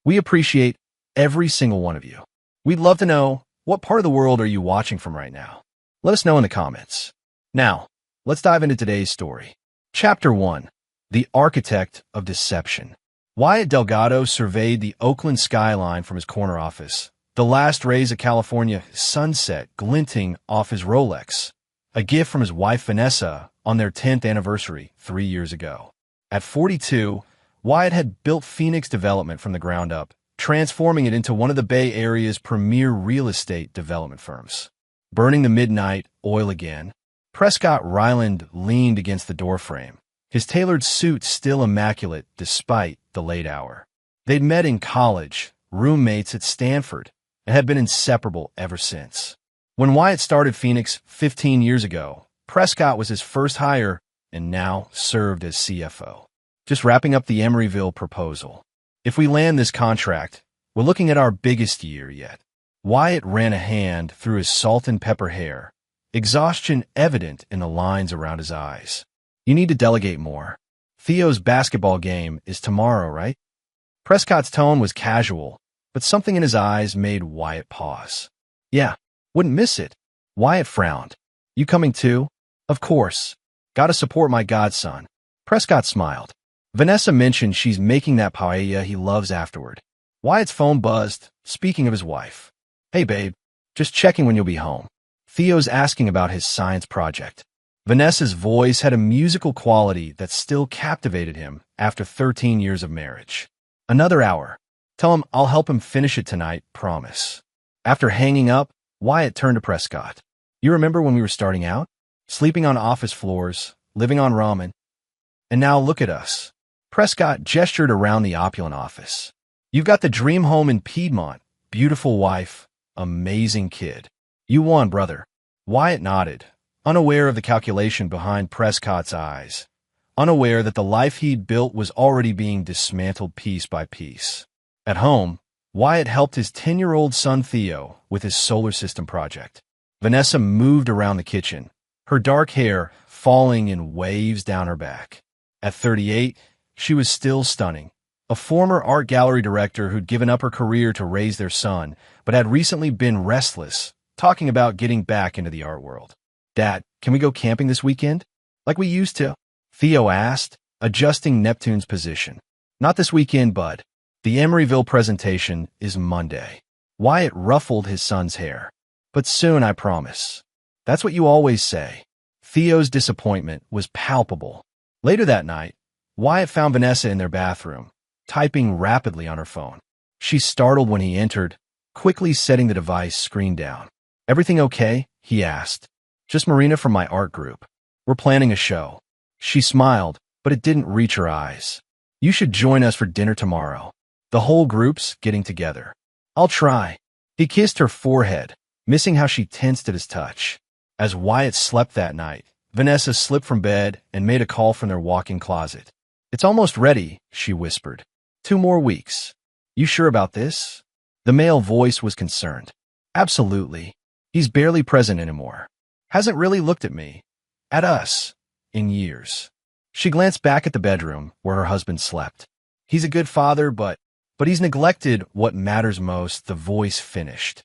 We appreciate every single one of you. We'd love to know, what part of the world are you watching from right now? Let us know in the comments. Now, let's dive into today's story. Chapter 1. The Architect of Deception. Wyatt Delgado surveyed the Oakland skyline from his corner office, the last rays of California sunset glinting off his Rolex, a gift from his wife Vanessa on their 10th anniversary 3 years ago. At 42, Wyatt had built Phoenix Development from the ground up, transforming it into one of the Bay Area's premier real estate development firms. Burning the midnight oil again, Prescott Ryland leaned against the doorframe, his tailored suit still immaculate despite the late hour. They'd met in college, roommates at Stanford, and had been inseparable ever since. When Wyatt started Phoenix 15 years ago, Prescott was his first hire and now served as CFO. Just wrapping up the Emeryville proposal. If we land this contract, we're looking at our biggest year yet. Wyatt ran a hand through his salt and pepper hair, exhaustion evident in the lines around his eyes. You need to delegate more. Theo's basketball game is tomorrow, right? Prescott's tone was casual, but something in his eyes made Wyatt pause. Yeah, wouldn't miss it. Wyatt frowned. You coming too? Of course. Gotta support my godson. Prescott smiled. Vanessa mentioned she's making that paella he loves afterward. Wyatt's phone buzzed, speaking of his wife. Hey babe, just checking when you'll be home. Theo's asking about his science project. Vanessa's voice had a musical quality that still captivated him after 13 years of marriage. Another hour. Tell him I'll help him finish it tonight, promise. After hanging up, Wyatt turned to Prescott. You remember when we were starting out? Sleeping on office floors, living on ramen. And now look at us. Prescott gestured around the opulent office. You've got the dream home in Piedmont, beautiful wife, amazing kid. You won, brother. Wyatt nodded, unaware of the calculation behind Prescott's eyes, unaware that the life he'd built was already being dismantled piece by piece. At home, Wyatt helped his 10-year-old son Theo with his solar system project. Vanessa moved around the kitchen, her dark hair falling in waves down her back. At 38, she was still stunning. A former art gallery director who'd given up her career to raise their son, but had recently been restless, talking about getting back into the art world. Dad, can we go camping this weekend? Like we used to? Theo asked, adjusting Neptune's position. Not this weekend, bud. The Emeryville presentation is Monday. Wyatt ruffled his son's hair. But soon, I promise. That's what you always say. Theo's disappointment was palpable. Later that night, Wyatt found Vanessa in their bathroom, typing rapidly on her phone. She startled when he entered, quickly setting the device screen down. Everything okay? He asked. Just Marina from my art group. We're planning a show. She smiled, but it didn't reach her eyes. You should join us for dinner tomorrow. The whole group's getting together. I'll try. He kissed her forehead, missing how she tensed at his touch. As Wyatt slept that night, Vanessa slipped from bed and made a call from their walk-in closet. It's almost ready, she whispered. 2 more weeks. You sure about this? The male voice was concerned. Absolutely. He's barely present anymore. Hasn't really looked at me, at us, in years. She glanced back at the bedroom where her husband slept. He's a good father, but he's neglected what matters most, the voice finished.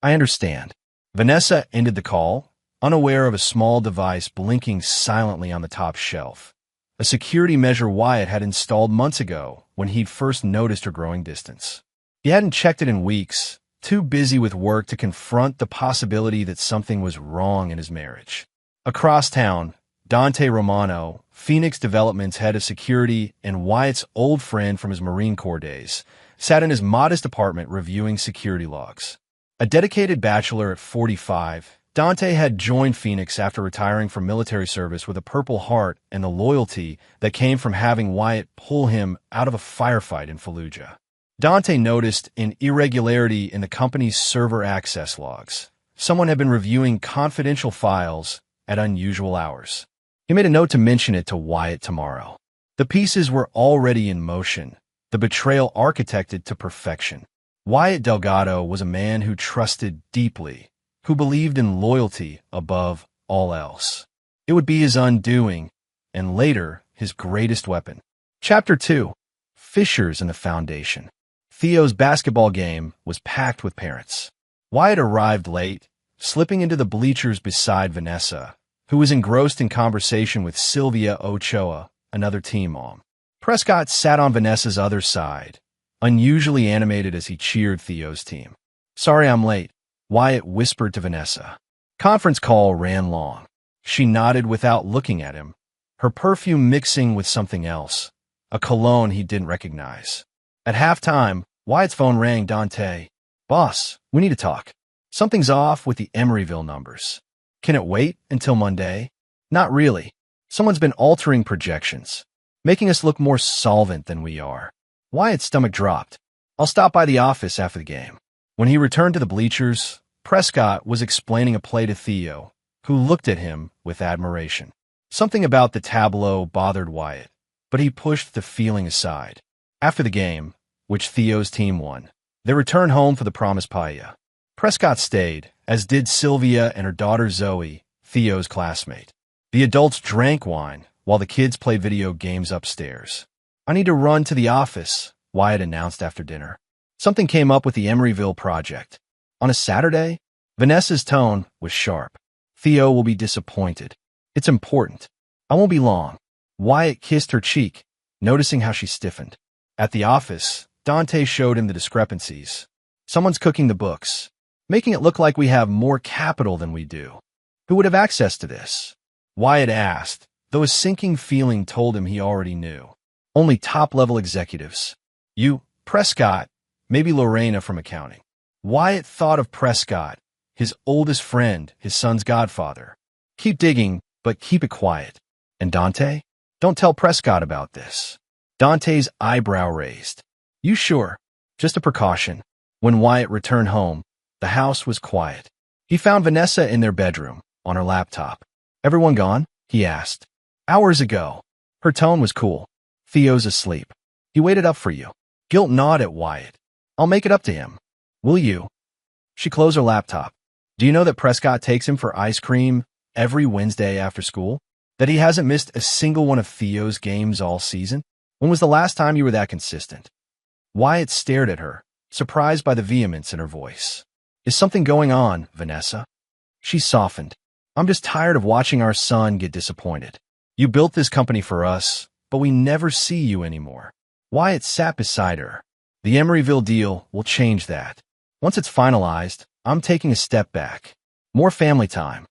I understand. Vanessa ended the call, unaware of a small device blinking silently on the top shelf. A security measure Wyatt had installed months ago when he'd first noticed her growing distance. He hadn't checked it in weeks, too busy with work to confront the possibility that something was wrong in his marriage. Across town, Dante Romano, Phoenix Development's head of security and Wyatt's old friend from his Marine Corps days, sat in his modest apartment reviewing security logs. A dedicated bachelor at 45, Dante had joined Phoenix after retiring from military service with a Purple Heart and the loyalty that came from having Wyatt pull him out of a firefight in Fallujah. Dante noticed an irregularity in the company's server access logs. Someone had been reviewing confidential files at unusual hours. He made a note to mention it to Wyatt tomorrow. The pieces were already in motion, the betrayal architected to perfection. Wyatt Delgado was a man who trusted deeply, who believed in loyalty above all else. It would be his undoing, and later, his greatest weapon. Chapter 2. Fissures in the Foundation. Theo's basketball game was packed with parents. Wyatt arrived late, slipping into the bleachers beside Vanessa, who was engrossed in conversation with Sylvia Ochoa, another team mom. Prescott sat on Vanessa's other side, unusually animated as he cheered Theo's team. "Sorry I'm late," Wyatt whispered to Vanessa. Conference call ran long. She nodded without looking at him, her perfume mixing with something else, a cologne he didn't recognize. At halftime, Wyatt's phone rang. "Dante. Boss, we need to talk. Something's off with the Emeryville numbers. Can it wait until Monday?" "Not really. Someone's been altering projections, making us look more solvent than we are." Wyatt's stomach dropped. "I'll stop by the office after the game." When he returned to the bleachers, Prescott was explaining a play to Theo, who looked at him with admiration. Something about the tableau bothered Wyatt, but he pushed the feeling aside. After the game, which Theo's team won, they returned home for the promised paella. Prescott stayed, as did Sylvia and her daughter Zoe, Theo's classmate. The adults drank wine, while the kids played video games upstairs. "I need to run to the office," Wyatt announced after dinner. Something came up with the Emeryville project. On a Saturday, Vanessa's tone was sharp. "Theo will be disappointed. It's important. I won't be long." Wyatt kissed her cheek, noticing how she stiffened. At the office, Dante showed him the discrepancies. "Someone's cooking the books, making it look like we have more capital than we do. Who would have access to this?" Wyatt asked, though a sinking feeling told him he already knew. "Only top-level executives. You, Prescott, maybe Lorena from accounting." Wyatt thought of Prescott, his oldest friend, his son's godfather. "Keep digging, but keep it quiet." "And Dante? Don't tell Prescott about this." Dante's eyebrow raised. "You sure?" "Just a precaution." When Wyatt returned home, the house was quiet. He found Vanessa in their bedroom, on her laptop. "Everyone gone?" he asked. "Hours ago." Her tone was cool. "Theo's asleep. He waited up for you." Guilt gnawed at Wyatt. "I'll make it up to him." "Will you?" She closed her laptop. "Do you know that Prescott takes him for ice cream every Wednesday after school? That he hasn't missed a single one of Theo's games all season? When was the last time you were that consistent?" Wyatt stared at her, surprised by the vehemence in her voice. "Is something going on, Vanessa?" She softened. "I'm just tired of watching our son get disappointed. You built this company for us, but we never see you anymore." Wyatt sat beside her. "The Emeryville deal will change that. Once it's finalized, I'm taking a step back. More family time.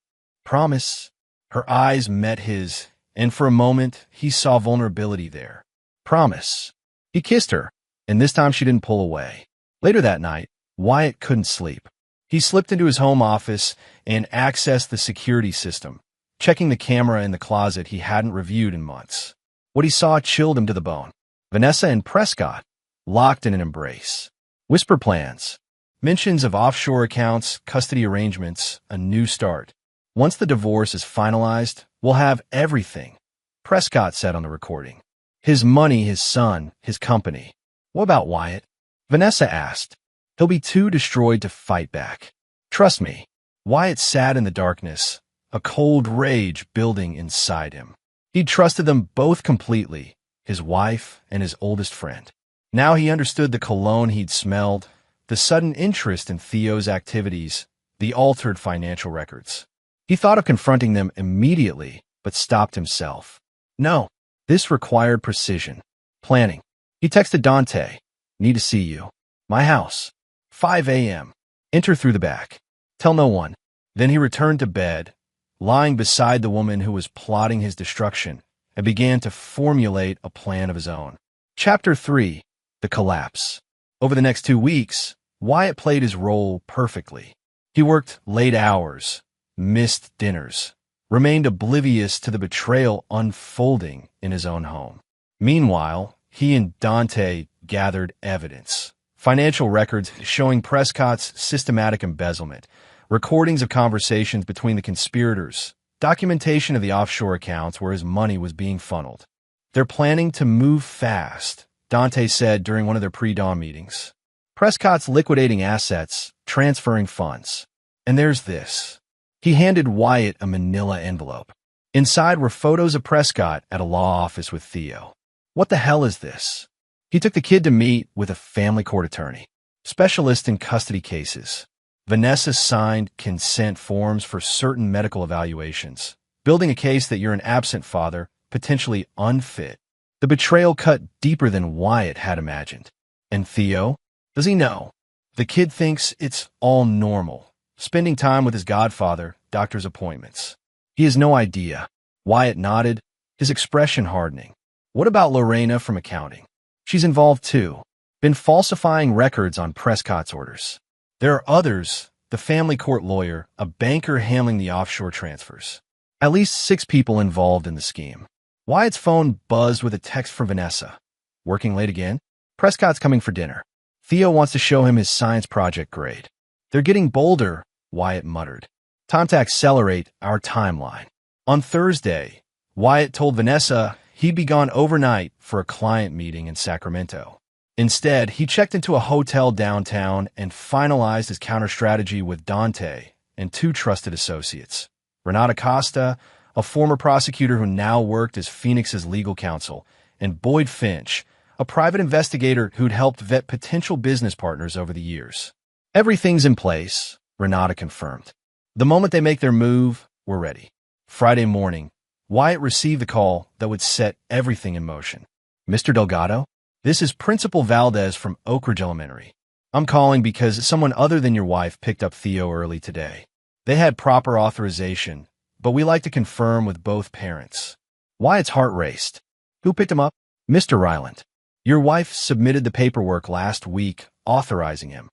Promise." Her eyes met his, and for a moment, he saw vulnerability there. "Promise." He kissed her, and this time she didn't pull away. Later that night, Wyatt couldn't sleep. He slipped into his home office and accessed the security system, checking the camera in the closet he hadn't reviewed in months. What he saw chilled him to the bone. Vanessa and Prescott, locked in an embrace. Whisper plans. Mentions of offshore accounts, custody arrangements, a new start. "Once the divorce is finalized, we'll have everything," Prescott said on the recording. "His money, his son, his company." "What about Wyatt?" Vanessa asked. "He'll be too destroyed to fight back. Trust me." Wyatt sat in the darkness, a cold rage building inside him. He'd trusted them both completely, his wife and his oldest friend. Now he understood the cologne he'd smelled, the sudden interest in Theo's activities, the altered financial records. He thought of confronting them immediately, but stopped himself. No, this required precision. Planning. He texted Dante. "Need to see you. My house. 5 a.m. Enter through the back. Tell no one." Then he returned to bed, lying beside the woman who was plotting his destruction, and began to formulate a plan of his own. Chapter 3. The Collapse. Over the next 2 weeks, Wyatt played his role perfectly. He worked late hours, missed dinners, remained oblivious to the betrayal unfolding in his own home. Meanwhile, he and Dante gathered evidence. Financial records showing Prescott's systematic embezzlement, recordings of conversations between the conspirators, documentation of the offshore accounts where his money was being funneled. "They're planning to move fast," Dante said during one of their pre-dawn meetings. "Prescott's liquidating assets, transferring funds. And there's this." He handed Wyatt a manila envelope. Inside were photos of Prescott at a law office with Theo. "What the hell is this?" He took the kid to meet with a family court attorney, specialist in custody cases. Vanessa signed consent forms for certain medical evaluations, building a case that you're an absent father, potentially unfit. The betrayal cut deeper than Wyatt had imagined. And Theo? Does he know? The kid thinks it's all normal, spending time with his godfather, doctor's appointments. He has no idea. Wyatt nodded, his expression hardening. What about Lorena from accounting? She's involved too. Been falsifying records on Prescott's orders. There are others, the family court lawyer, a banker handling the offshore transfers. At least 6 people involved in the scheme. Wyatt's phone buzzed with a text from Vanessa. Working late again? Prescott's coming for dinner. Theo wants to show him his science project grade. They're getting bolder, Wyatt muttered. Time to accelerate our timeline. On Thursday, Wyatt told Vanessa he'd be gone overnight for a client meeting in Sacramento. Instead, he checked into a hotel downtown and finalized his counter-strategy with Dante and 2 trusted associates. Renata Costa, a former prosecutor who now worked as Phoenix's legal counsel, and Boyd Finch, a private investigator who'd helped vet potential business partners over the years. Everything's in place, Renata confirmed. The moment they make their move, we're ready. Friday morning, Wyatt received the call that would set everything in motion. Mr. Delgado? This is Principal Valdez from Oak Ridge Elementary. I'm calling because someone other than your wife picked up Theo early today. They had proper authorization, but we like to confirm with both parents. Wyatt's heart raced. Who picked him up? Mr. Ryland. Your wife submitted the paperwork last week authorizing him.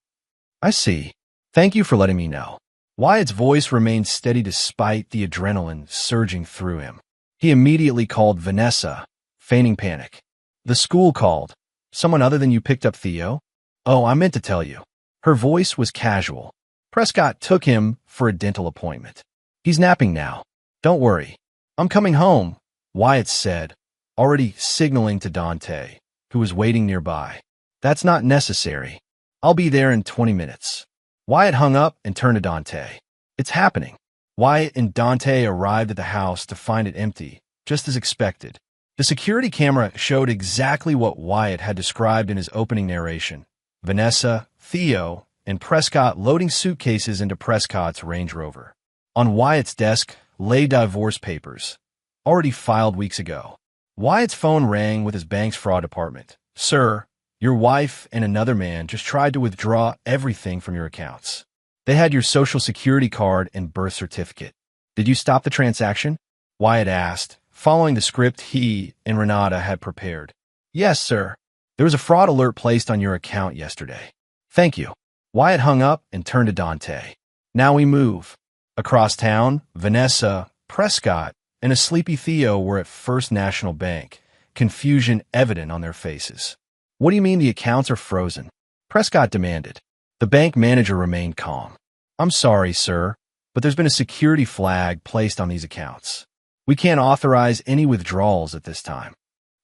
I see. Thank you for letting me know. Wyatt's voice remained steady despite the adrenaline surging through him. He immediately called Vanessa, feigning panic. The school called. Someone other than you picked up Theo? Oh, I meant to tell you. Her voice was casual. Prescott took him for a dental appointment. He's napping now. Don't worry. I'm coming home, Wyatt said, already signaling to Dante, who was waiting nearby. That's not necessary. I'll be there in 20 minutes. Wyatt hung up and turned to Dante. It's happening. Wyatt and Dante arrived at the house to find it empty, just as expected. The security camera showed exactly what Wyatt had described in his opening narration. Vanessa, Theo, and Prescott loading suitcases into Prescott's Range Rover. On Wyatt's desk lay divorce papers, already filed weeks ago. Wyatt's phone rang with his bank's fraud department. Sir, your wife and another man just tried to withdraw everything from your accounts. They had your social security card and birth certificate. Did you stop the transaction? Wyatt asked, following the script he and Renata had prepared. Yes, sir. There was a fraud alert placed on your account yesterday. Thank you. Wyatt hung up and turned to Dante. Now we move. Across town, Vanessa, Prescott, and a sleepy Theo were at First National Bank, confusion evident on their faces. What do you mean the accounts are frozen? Prescott demanded. The bank manager remained calm. I'm sorry, sir, but there's been a security flag placed on these accounts. We can't authorize any withdrawals at this time.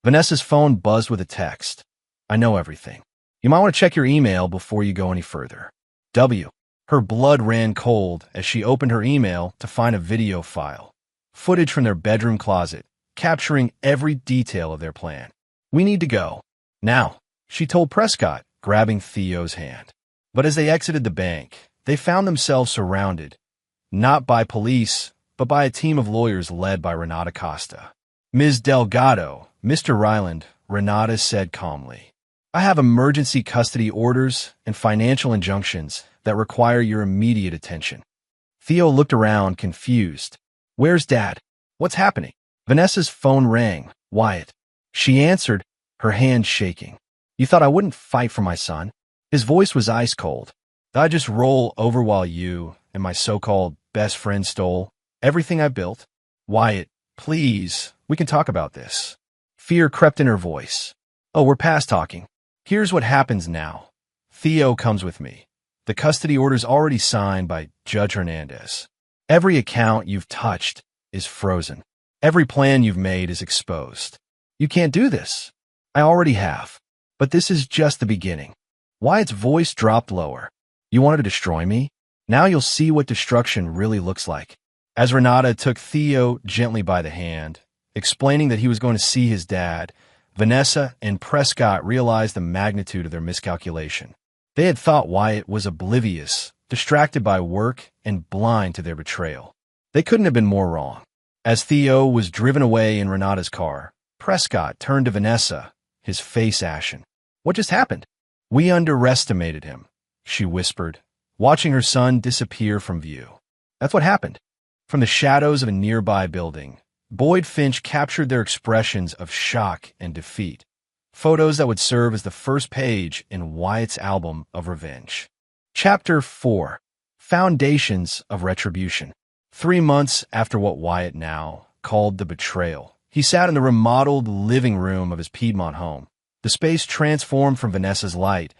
Vanessa's phone buzzed with a text. I know everything. You might want to check your email before you go any further. W. Her blood ran cold as she opened her email to find a video file. Footage from their bedroom closet, capturing every detail of their plan. We need to go. Now, she told Prescott, grabbing Theo's hand. But as they exited the bank, they found themselves surrounded, not by police, but by a team of lawyers led by Renata Costa. Ms. Delgado, Mr. Ryland, Renata said calmly. I have emergency custody orders and financial injunctions that require your immediate attention. Theo looked around, confused. Where's Dad? What's happening? Vanessa's phone rang. Wyatt. She answered, her hand shaking. You thought I wouldn't fight for my son? His voice was ice cold. Did I just roll over while you and my so-called best friend stole everything I built? Wyatt, please, we can talk about this. Fear crept in her voice. Oh, we're past talking. Here's what happens now. Theo comes with me. The custody order's already signed by Judge Hernandez. Every account you've touched is frozen. Every plan you've made is exposed. You can't do this. I already have. But this is just the beginning. Wyatt's voice dropped lower. You wanted to destroy me? Now you'll see what destruction really looks like. As Renata took Theo gently by the hand, explaining that he was going to see his dad, Vanessa and Prescott realized the magnitude of their miscalculation. They had thought Wyatt was oblivious, distracted by work, and blind to their betrayal. They couldn't have been more wrong. As Theo was driven away in Renata's car, Prescott turned to Vanessa, his face ashen. "What just happened?" "We underestimated him," she whispered, watching her son disappear from view. "That's what happened." From the shadows of a nearby building, Boyd Finch captured their expressions of shock and defeat, photos that would serve as the first page in Wyatt's album of revenge. Chapter 4: Foundations of Retribution. 3 months after what Wyatt now called the betrayal, he sat in the remodeled living room of his Piedmont home. The space transformed from Vanessa's light,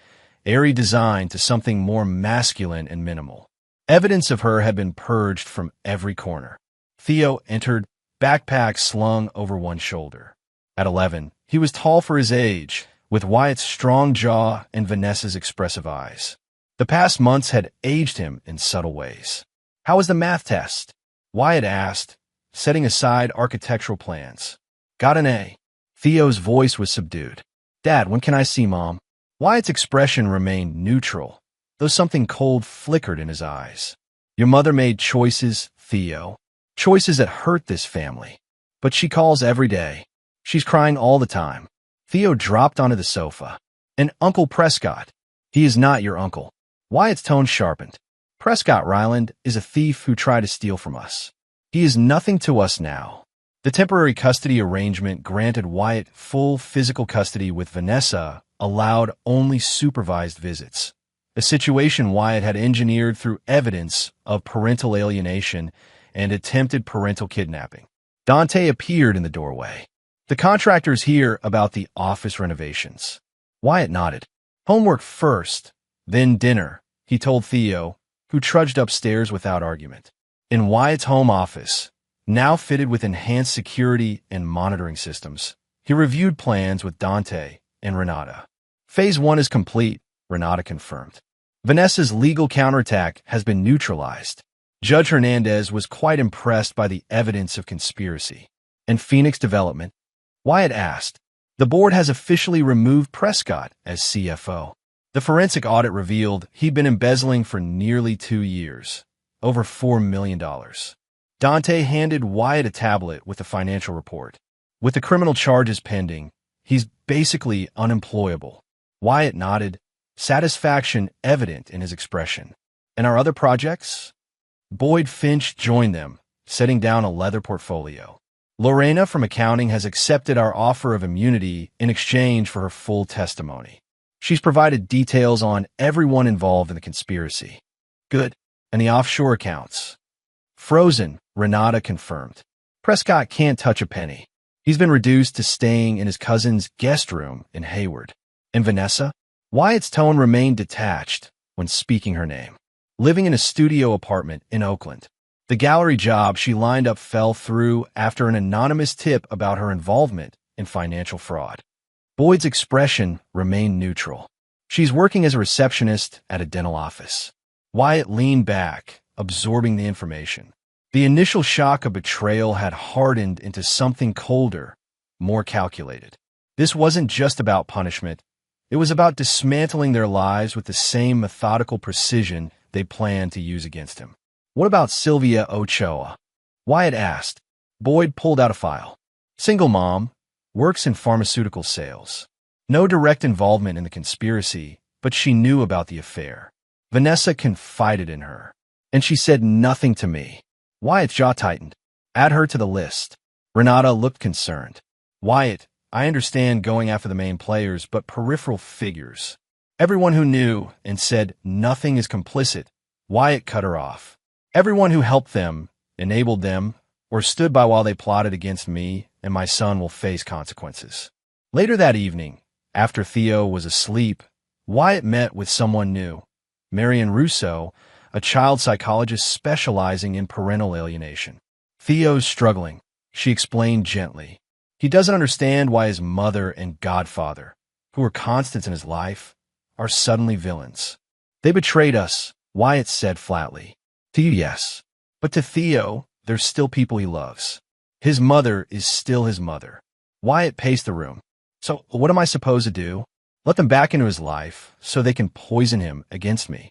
airy design to something more masculine and minimal. Evidence of her had been purged from every corner. Theo entered, backpack slung over one shoulder. At 11, he was tall for his age, with Wyatt's strong jaw and Vanessa's expressive eyes. The past months had aged him in subtle ways. "How was the math test?" Wyatt asked, setting aside architectural plans. "Got an A." Theo's voice was subdued. "Dad, when can I see Mom?" Wyatt's expression remained neutral, though something cold flickered in his eyes. "Your mother made choices, Theo. Choices that hurt this family. But she calls every day. She's crying all the time." Theo dropped onto the sofa. "And Uncle Prescott. He is not your uncle." Wyatt's tone sharpened. "Prescott Ryland is a thief who tried to steal from us. He is nothing to us now." The temporary custody arrangement granted Wyatt full physical custody, with Vanessa allowed only supervised visits, a situation Wyatt had engineered through evidence of parental alienation and attempted parental kidnapping. Dante appeared in the doorway. "The contractor's here about the office renovations." Wyatt nodded. "Homework first, then dinner," he told Theo, who trudged upstairs without argument. In Wyatt's home office, now fitted with enhanced security and monitoring systems, he reviewed plans with Dante and Renata. "Phase 1 is complete," Renata confirmed. "Vanessa's legal counterattack has been neutralized." Judge Hernandez was quite impressed by the evidence of conspiracy. "And Phoenix Development?" Wyatt asked. "The board has officially removed Prescott as CFO. The forensic audit revealed he'd been embezzling for nearly 2 years, over $4 million. Dante handed Wyatt a tablet with the financial report. "With the criminal charges pending, he's basically unemployable." Wyatt nodded, satisfaction evident in his expression. "And our other projects?" Boyd Finch joined them, setting down a leather portfolio. "Lorena from accounting has accepted our offer of immunity in exchange for her full testimony. She's provided details on everyone involved in the conspiracy." "Good. And the offshore accounts?" "Frozen," Renata confirmed. "Prescott can't touch a penny. He's been reduced to staying in his cousin's guest room in Hayward." "And Vanessa?" Wyatt's tone remained detached when speaking her name. "Living in a studio apartment in Oakland. The gallery job she lined up fell through after an anonymous tip about her involvement in financial fraud." Boyd's expression remained neutral. "She's working as a receptionist at a dental office." Wyatt leaned back, absorbing the information. The initial shock of betrayal had hardened into something colder, more calculated. This wasn't just about punishment. It was about dismantling their lives with the same methodical precision they planned to use against him. "What about Sylvia Ochoa?" Wyatt asked. Boyd pulled out a file. "Single mom, works in pharmaceutical sales. No direct involvement in the conspiracy, but she knew about the affair. Vanessa confided in her, and she said nothing to me." Wyatt's jaw tightened. "Add her to the list." Renata looked concerned. "Wyatt, I understand going after the main players, but peripheral figures. Everyone who knew and said nothing is complicit." Wyatt cut her off. "Everyone who helped them, enabled them, or stood by while they plotted against me and my son will face consequences." Later that evening, after Theo was asleep, Wyatt met with someone new. Marian Russo, a child psychologist specializing in parental alienation. "Theo's struggling," she explained gently. "He doesn't understand why his mother and godfather, who were constants in his life, are suddenly villains. They betrayed us," Wyatt said flatly. "To you, yes. But to Theo, they're still people he loves. His mother is still his mother." Wyatt paced the room. So what am I supposed to do? Let them back into his life so they can poison him against me?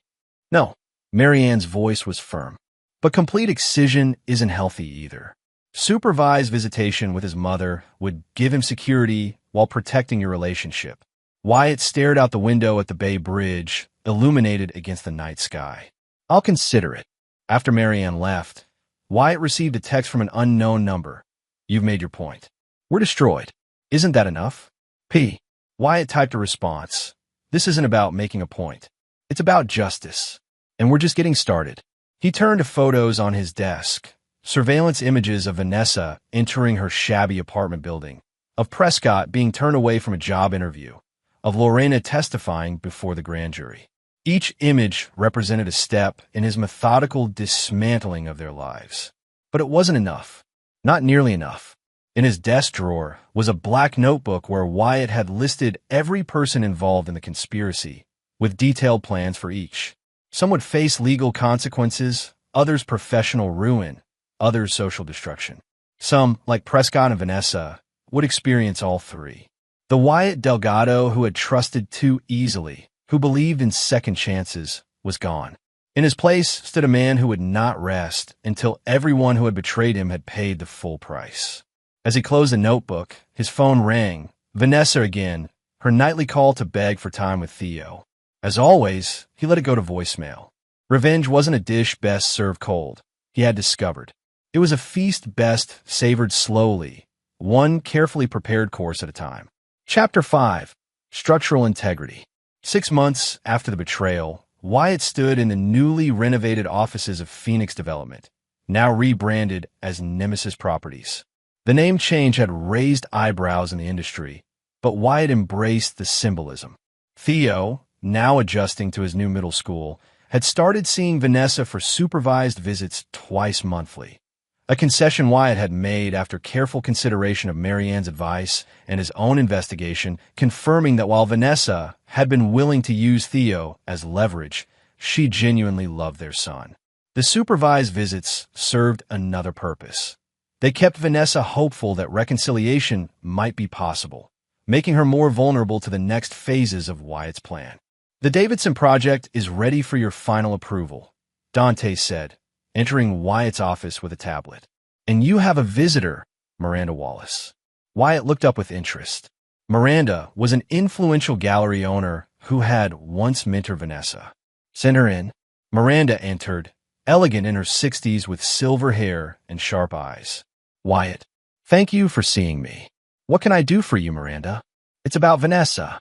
No. Marianne's voice was firm. But complete excision isn't healthy either. Supervised visitation with his mother would give him security while protecting your relationship. Wyatt stared out the window at the Bay Bridge, illuminated against the night sky. I'll consider it. After Marianne left, Wyatt received a text from an unknown number. You've made your point. We're destroyed. Isn't that enough? P. Wyatt typed a response. This isn't about making a point. It's about justice. And we're just getting started. He turned to photos on his desk. Surveillance images of Vanessa entering her shabby apartment building, of Prescott being turned away from a job interview, of Lorena testifying before the grand jury. Each image represented a step in his methodical dismantling of their lives. But it wasn't enough. Not nearly enough. In his desk drawer was a black notebook where Wyatt had listed every person involved in the conspiracy, with detailed plans for each. Some would face legal consequences, others professional ruin, others social destruction. Some, like Prescott and Vanessa, would experience all three. The Wyatt Delgado who had trusted too easily, who believed in second chances, was gone. In his place stood a man who would not rest until everyone who had betrayed him had paid the full price. As he closed the notebook, his phone rang. Vanessa again, her nightly call to beg for time with Theo. As always, he let it go to voicemail. Revenge wasn't a dish best served cold, he had discovered. It was a feast best savored slowly, one carefully prepared course at a time. Chapter 5. Structural Integrity. 6 months after the betrayal, Wyatt stood in the newly renovated offices of Phoenix Development, now rebranded as Nemesis Properties. The name change had raised eyebrows in the industry, but Wyatt embraced the symbolism. Theo, now adjusting to his new middle school, had started seeing Vanessa for supervised visits twice monthly. A concession Wyatt had made after careful consideration of Marianne's advice and his own investigation, confirming that while Vanessa had been willing to use Theo as leverage, she genuinely loved their son. The supervised visits served another purpose. They kept Vanessa hopeful that reconciliation might be possible, making her more vulnerable to the next phases of Wyatt's plan. The Davidson project is ready for your final approval, Dante said, entering Wyatt's office with a tablet. And you have a visitor, Miranda Wallace. Wyatt looked up with interest. Miranda was an influential gallery owner who had once mentored Vanessa. Send her in. Miranda entered, elegant in her 60s with silver hair and sharp eyes. Wyatt, thank you for seeing me. What can I do for you, Miranda? It's about Vanessa.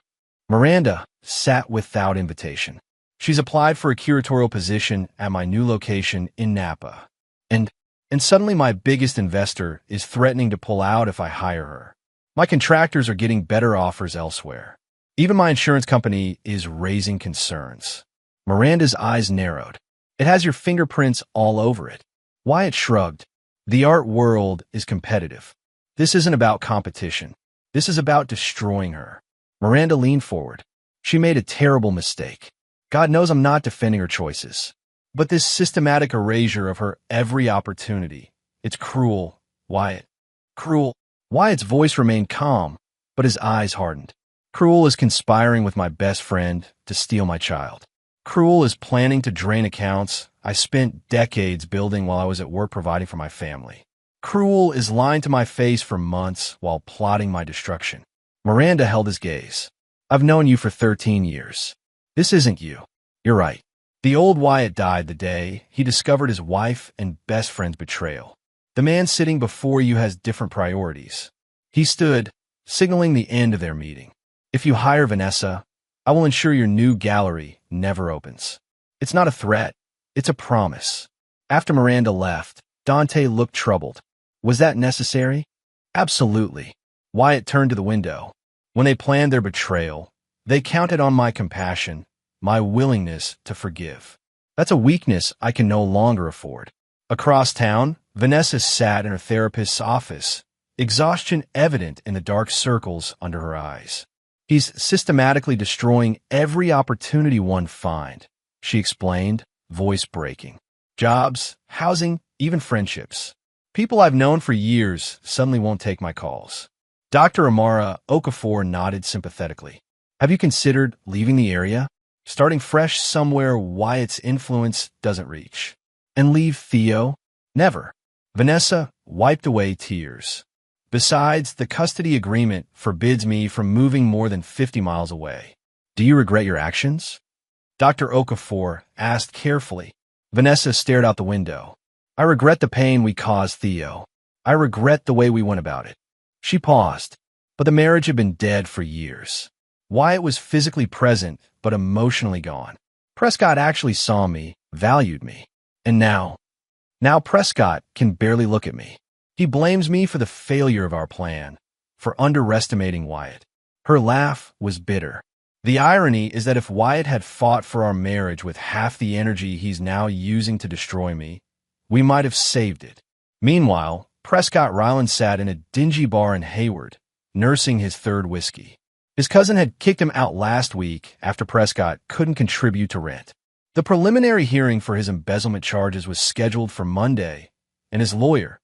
Miranda sat without invitation. She's applied for a curatorial position at my new location in Napa. And suddenly my biggest investor is threatening to pull out if I hire her. My contractors are getting better offers elsewhere. Even my insurance company is raising concerns. Miranda's eyes narrowed. It has your fingerprints all over it. Wyatt shrugged. The art world is competitive. This isn't about competition. This is about destroying her. Miranda leaned forward. She made a terrible mistake. God knows I'm not defending her choices. But this systematic erasure of her every opportunity, it's cruel, Wyatt. Cruel. Wyatt's voice remained calm, but his eyes hardened. Cruel is conspiring with my best friend to steal my child. Cruel is planning to drain accounts I spent decades building while I was at work providing for my family. Cruel is lying to my face for months while plotting my destruction. Miranda held his gaze. I've known you for 13 years. This isn't you. You're right. The old Wyatt died the day he discovered his wife and best friend's betrayal. The man sitting before you has different priorities. He stood, signaling the end of their meeting. If you hire Vanessa, I will ensure your new gallery never opens. It's not a threat. It's a promise. After Miranda left, Dante looked troubled. Was that necessary? Absolutely. Wyatt turned to the window. When they planned their betrayal, they counted on my compassion, my willingness to forgive. That's a weakness I can no longer afford. Across town, Vanessa sat in her therapist's office, exhaustion evident in the dark circles under her eyes. He's systematically destroying every opportunity one finds, she explained, voice breaking. Jobs, housing, even friendships. People I've known for years suddenly won't take my calls. Dr. Amara Okafor nodded sympathetically. Have you considered leaving the area? Starting fresh somewhere Wyatt's influence doesn't reach. And leave Theo? Never. Vanessa wiped away tears. Besides, the custody agreement forbids me from moving more than 50 miles away. Do you regret your actions? Dr. Okafor asked carefully. Vanessa stared out the window. I regret the pain we caused Theo. I regret the way we went about it. She paused, but the marriage had been dead for years. Wyatt was physically present, but emotionally gone. Prescott actually saw me, valued me. And now Prescott can barely look at me. He blames me for the failure of our plan, for underestimating Wyatt. Her laugh was bitter. The irony is that if Wyatt had fought for our marriage with half the energy he's now using to destroy me, we might have saved it. Meanwhile, Prescott Ryland sat in a dingy bar in Hayward, nursing his third whiskey. His cousin had kicked him out last week after Prescott couldn't contribute to rent. The preliminary hearing for his embezzlement charges was scheduled for Monday, and his lawyer,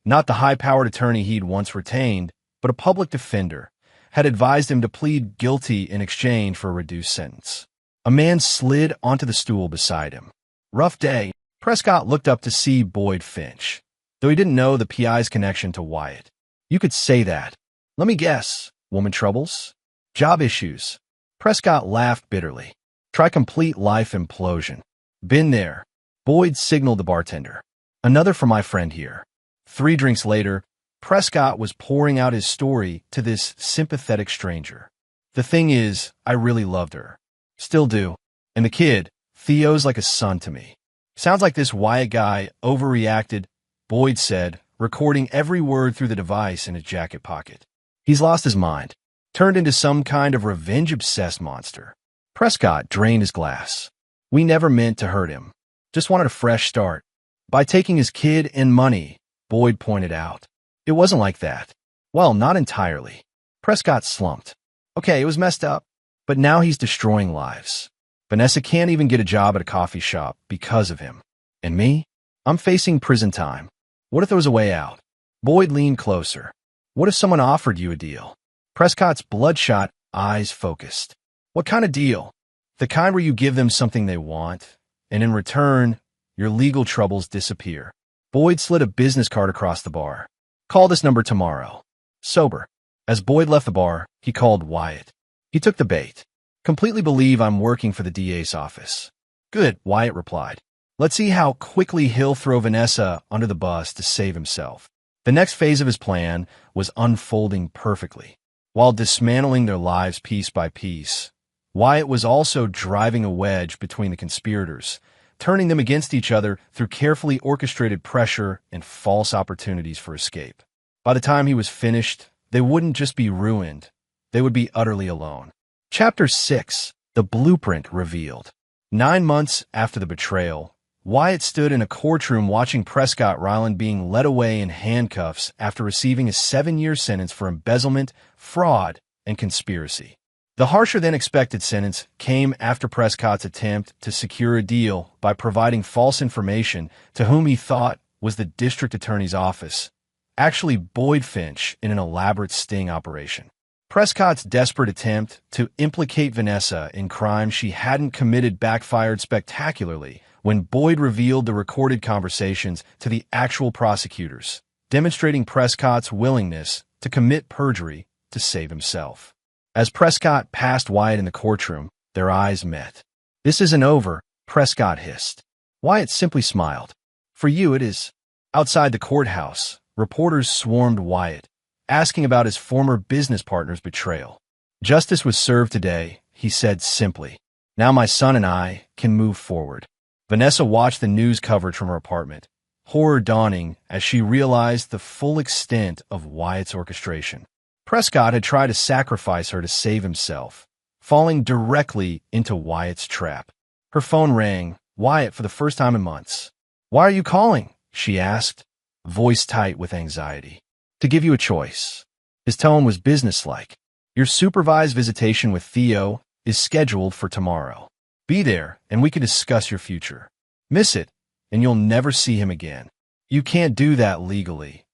not the high-powered attorney he'd once retained, but a public defender, had advised him to plead guilty in exchange for a reduced sentence. A man slid onto the stool beside him. Rough day. Prescott looked up to see Boyd Finch, though he didn't know the PI's connection to Wyatt. You could say that. Let me guess. Woman troubles? Job issues. Prescott laughed bitterly. Try complete life implosion. Been there. Boyd signaled the bartender. Another for my friend here. 3 drinks later, Prescott was pouring out his story to this sympathetic stranger. The thing is, I really loved her. Still do. And the kid, Theo's like a son to me. Sounds like this Wyatt guy overreacted, Boyd said, recording every word through the device in his jacket pocket. He's lost his mind. Turned into some kind of revenge-obsessed monster. Prescott drained his glass. We never meant to hurt him. Just wanted a fresh start. By taking his kid and money, Boyd pointed out. It wasn't like that. Well, not entirely. Prescott slumped. Okay, it was messed up, but now he's destroying lives. Vanessa can't even get a job at a coffee shop because of him. And me? I'm facing prison time. What if there was a way out? Boyd leaned closer. What if someone offered you a deal? Prescott's bloodshot eyes focused. What kind of deal? The kind where you give them something they want, and in return, your legal troubles disappear. Boyd slid a business card across the bar. Call this number tomorrow. Sober. As Boyd left the bar, he called Wyatt. He took the bait. Completely believe I'm working for the DA's office. Good, Wyatt replied. Let's see how quickly he'll throw Vanessa under the bus to save himself. The next phase of his plan was unfolding perfectly. While dismantling their lives piece by piece, Wyatt was also driving a wedge between the conspirators, turning them against each other through carefully orchestrated pressure and false opportunities for escape. By the time he was finished, they wouldn't just be ruined, they would be utterly alone. Chapter 6. The Blueprint Revealed. 9 months after the betrayal, Wyatt stood in a courtroom watching Prescott Ryland being led away in handcuffs after receiving a 7-year sentence for embezzlement, fraud, and conspiracy. The harsher-than-expected sentence came after Prescott's attempt to secure a deal by providing false information to whom he thought was the district attorney's office, actually Boyd Finch, in an elaborate sting operation. Prescott's desperate attempt to implicate Vanessa in crimes she hadn't committed backfired spectacularly when Boyd revealed the recorded conversations to the actual prosecutors, demonstrating Prescott's willingness to commit perjury to save himself. As Prescott passed Wyatt in the courtroom, their eyes met. This isn't over, Prescott hissed. Wyatt simply smiled. For you it is. Outside the courthouse, reporters swarmed Wyatt, asking about his former business partner's betrayal. Justice was served today, he said simply. Now my son and I can move forward. Vanessa watched the news coverage from her apartment, horror dawning as she realized the full extent of Wyatt's orchestration. Prescott had tried to sacrifice her to save himself, falling directly into Wyatt's trap. Her phone rang, Wyatt for the first time in months. Why are you calling? She asked, voice tight with anxiety. To give you a choice. His tone was businesslike. Your supervised visitation with Theo is scheduled for tomorrow. Be there, and we can discuss your future. Miss it, and you'll never see him again. You can't do that legally.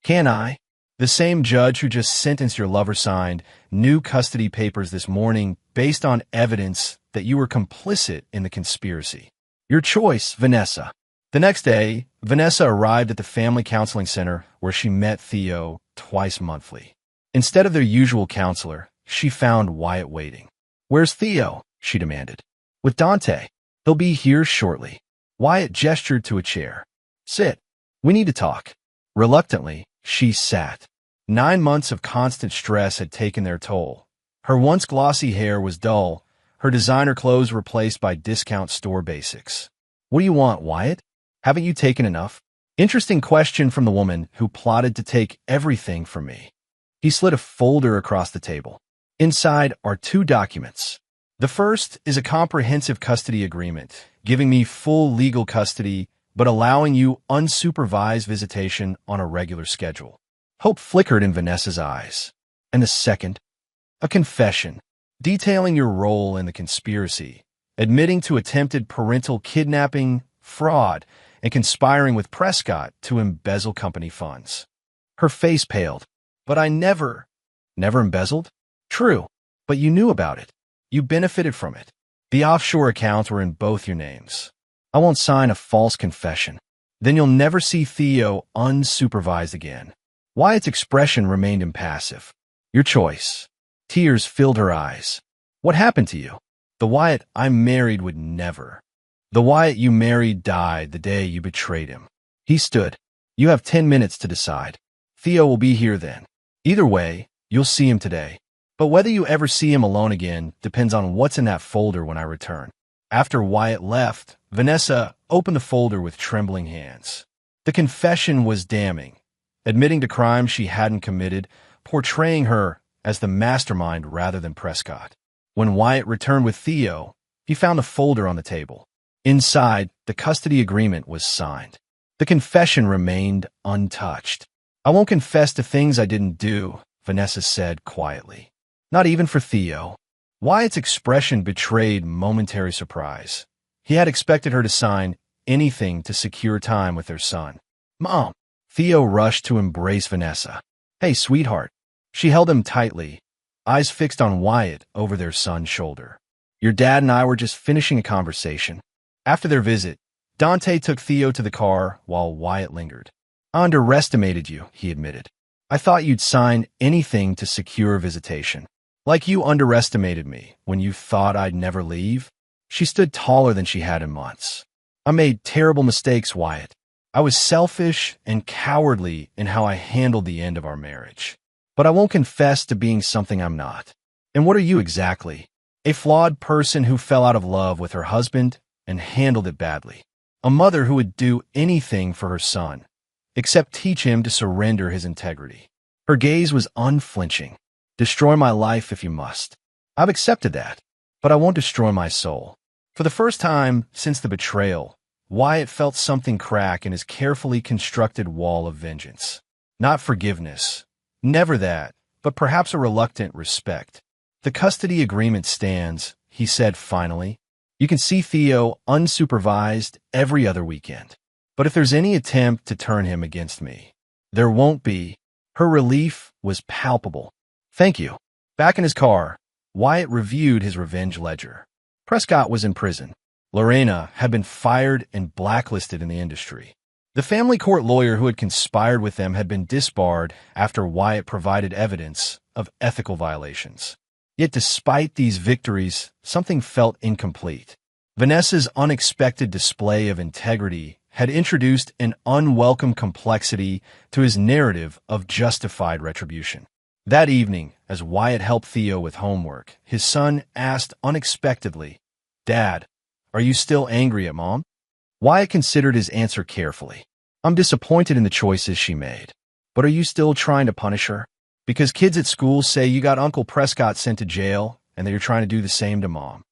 Can I? The same judge who just sentenced your lover signed new custody papers this morning based on evidence that you were complicit in the conspiracy. Your choice, Vanessa. The next day, Vanessa arrived at the family counseling center where she met Theo twice monthly. Instead of their usual counselor, she found Wyatt waiting. "Where's Theo?" she demanded. "With Dante. He'll be here shortly." Wyatt gestured to a chair. "Sit. We need to talk." Reluctantly, she sat. 9 months of constant stress had taken their toll. Her once glossy hair was dull, her designer clothes replaced by discount store basics. "What do you want, Wyatt? Haven't you taken enough?" Interesting question from the woman who plotted to take everything from me. He slid a folder across the table. Inside are 2 documents. The first is a comprehensive custody agreement, giving me full legal custody, but allowing you unsupervised visitation on a regular schedule. Hope flickered in Vanessa's eyes. And the second? A confession, detailing your role in the conspiracy, admitting to attempted parental kidnapping, fraud, and conspiring with Prescott to embezzle company funds. Her face paled. "But I never embezzled?" "True, but you knew about it. You benefited from it. The offshore accounts were in both your names. I won't sign a false confession. Then you'll never see Theo unsupervised again." Wyatt's expression remained impassive. "Your choice." Tears filled her eyes. "What happened to you?" "The Wyatt I married would never." "The Wyatt you married died the day you betrayed him." He stood. "You have 10 minutes to decide. Theo will be here then. Either way, you'll see him today. But whether you ever see him alone again depends on what's in that folder when I return." After Wyatt left, Vanessa opened the folder with trembling hands. The confession was damning, admitting to crimes she hadn't committed, portraying her as the mastermind rather than Prescott. When Wyatt returned with Theo, he found the folder on the table. Inside, the custody agreement was signed. The confession remained untouched. "I won't confess to things I didn't do," Vanessa said quietly. "Not even for Theo." Wyatt's expression betrayed momentary surprise. He had expected her to sign anything to secure time with their son. "Mom!" Theo rushed to embrace Vanessa. "Hey, sweetheart." She held him tightly, eyes fixed on Wyatt over their son's shoulder. "Your dad and I were just finishing a conversation." After their visit, Dante took Theo to the car while Wyatt lingered. "I underestimated you," he admitted. "I thought you'd sign anything to secure visitation. Like you underestimated me when you thought I'd never leave." She stood taller than she had in months. "I made terrible mistakes, Wyatt. I was selfish and cowardly in how I handled the end of our marriage. But I won't confess to being something I'm not." "And what are you exactly?" "A flawed person who fell out of love with her husband and handled it badly. A mother who would do anything for her son, except teach him to surrender his integrity." Her gaze was unflinching. "Destroy my life if you must. I've accepted that, but I won't destroy my soul." For the first time since the betrayal, Wyatt felt something crack in his carefully constructed wall of vengeance. Not forgiveness, never that, but perhaps a reluctant respect. "The custody agreement stands," he said finally. "You can see Theo unsupervised every other weekend. But if there's any attempt to turn him against me, there won't be." Her relief was palpable. "Thank you." Back in his car, Wyatt reviewed his revenge ledger. Prescott was in prison. Lorena had been fired and blacklisted in the industry. The family court lawyer who had conspired with them had been disbarred after Wyatt provided evidence of ethical violations. Yet despite these victories, something felt incomplete. Vanessa's unexpected display of integrity had introduced an unwelcome complexity to his narrative of justified retribution. That evening, as Wyatt helped Theo with homework, his son asked unexpectedly, "Dad, are you still angry at Mom?" Wyatt considered his answer carefully. "I'm disappointed in the choices she made. But are you still trying to punish her? Because kids at school say you got Uncle Prescott sent to jail and that you're trying to do the same to Mom."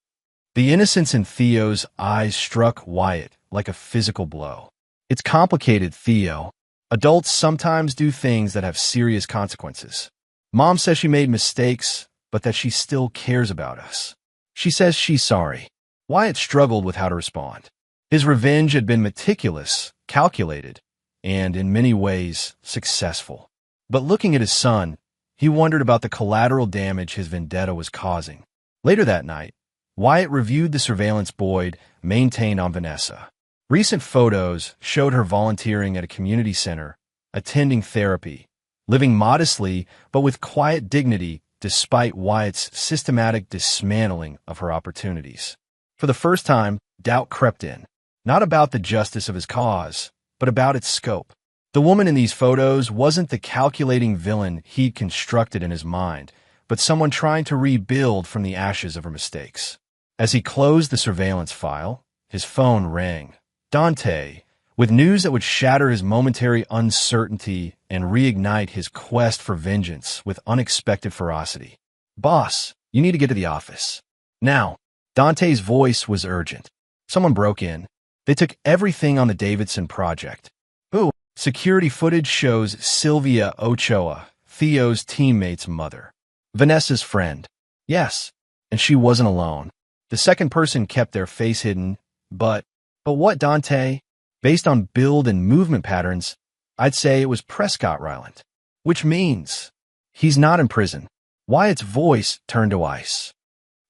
The innocence in Theo's eyes struck Wyatt like a physical blow. "It's complicated, Theo. Adults sometimes do things that have serious consequences. Mom says she made mistakes, but that she still cares about us. She says she's sorry." Wyatt struggled with how to respond. His revenge had been meticulous, calculated, and in many ways successful. But looking at his son, he wondered about the collateral damage his vendetta was causing. Later that night, Wyatt reviewed the surveillance Boyd maintained on Vanessa. Recent photos showed her volunteering at a community center, attending therapy, living modestly but with quiet dignity despite Wyatt's systematic dismantling of her opportunities. For the first time, doubt crept in, not about the justice of his cause, but about its scope. The woman in these photos wasn't the calculating villain he'd constructed in his mind, but someone trying to rebuild from the ashes of her mistakes. As he closed the surveillance file, his phone rang. Dante, with news that would shatter his momentary uncertainty and reignite his quest for vengeance with unexpected ferocity. "Boss, you need to get to the office. Now." Dante's voice was urgent. Someone broke in. They took everything on the Davidson project. Ooh, security footage shows Sylvia Ochoa, Theo's teammate's mother. Vanessa's friend. Yes, and she wasn't alone. The second person kept their face hidden, but what, Dante? Based on build and movement patterns, I'd say it was Prescott Ryland. Which means he's not in prison. Wyatt's voice turned to ice.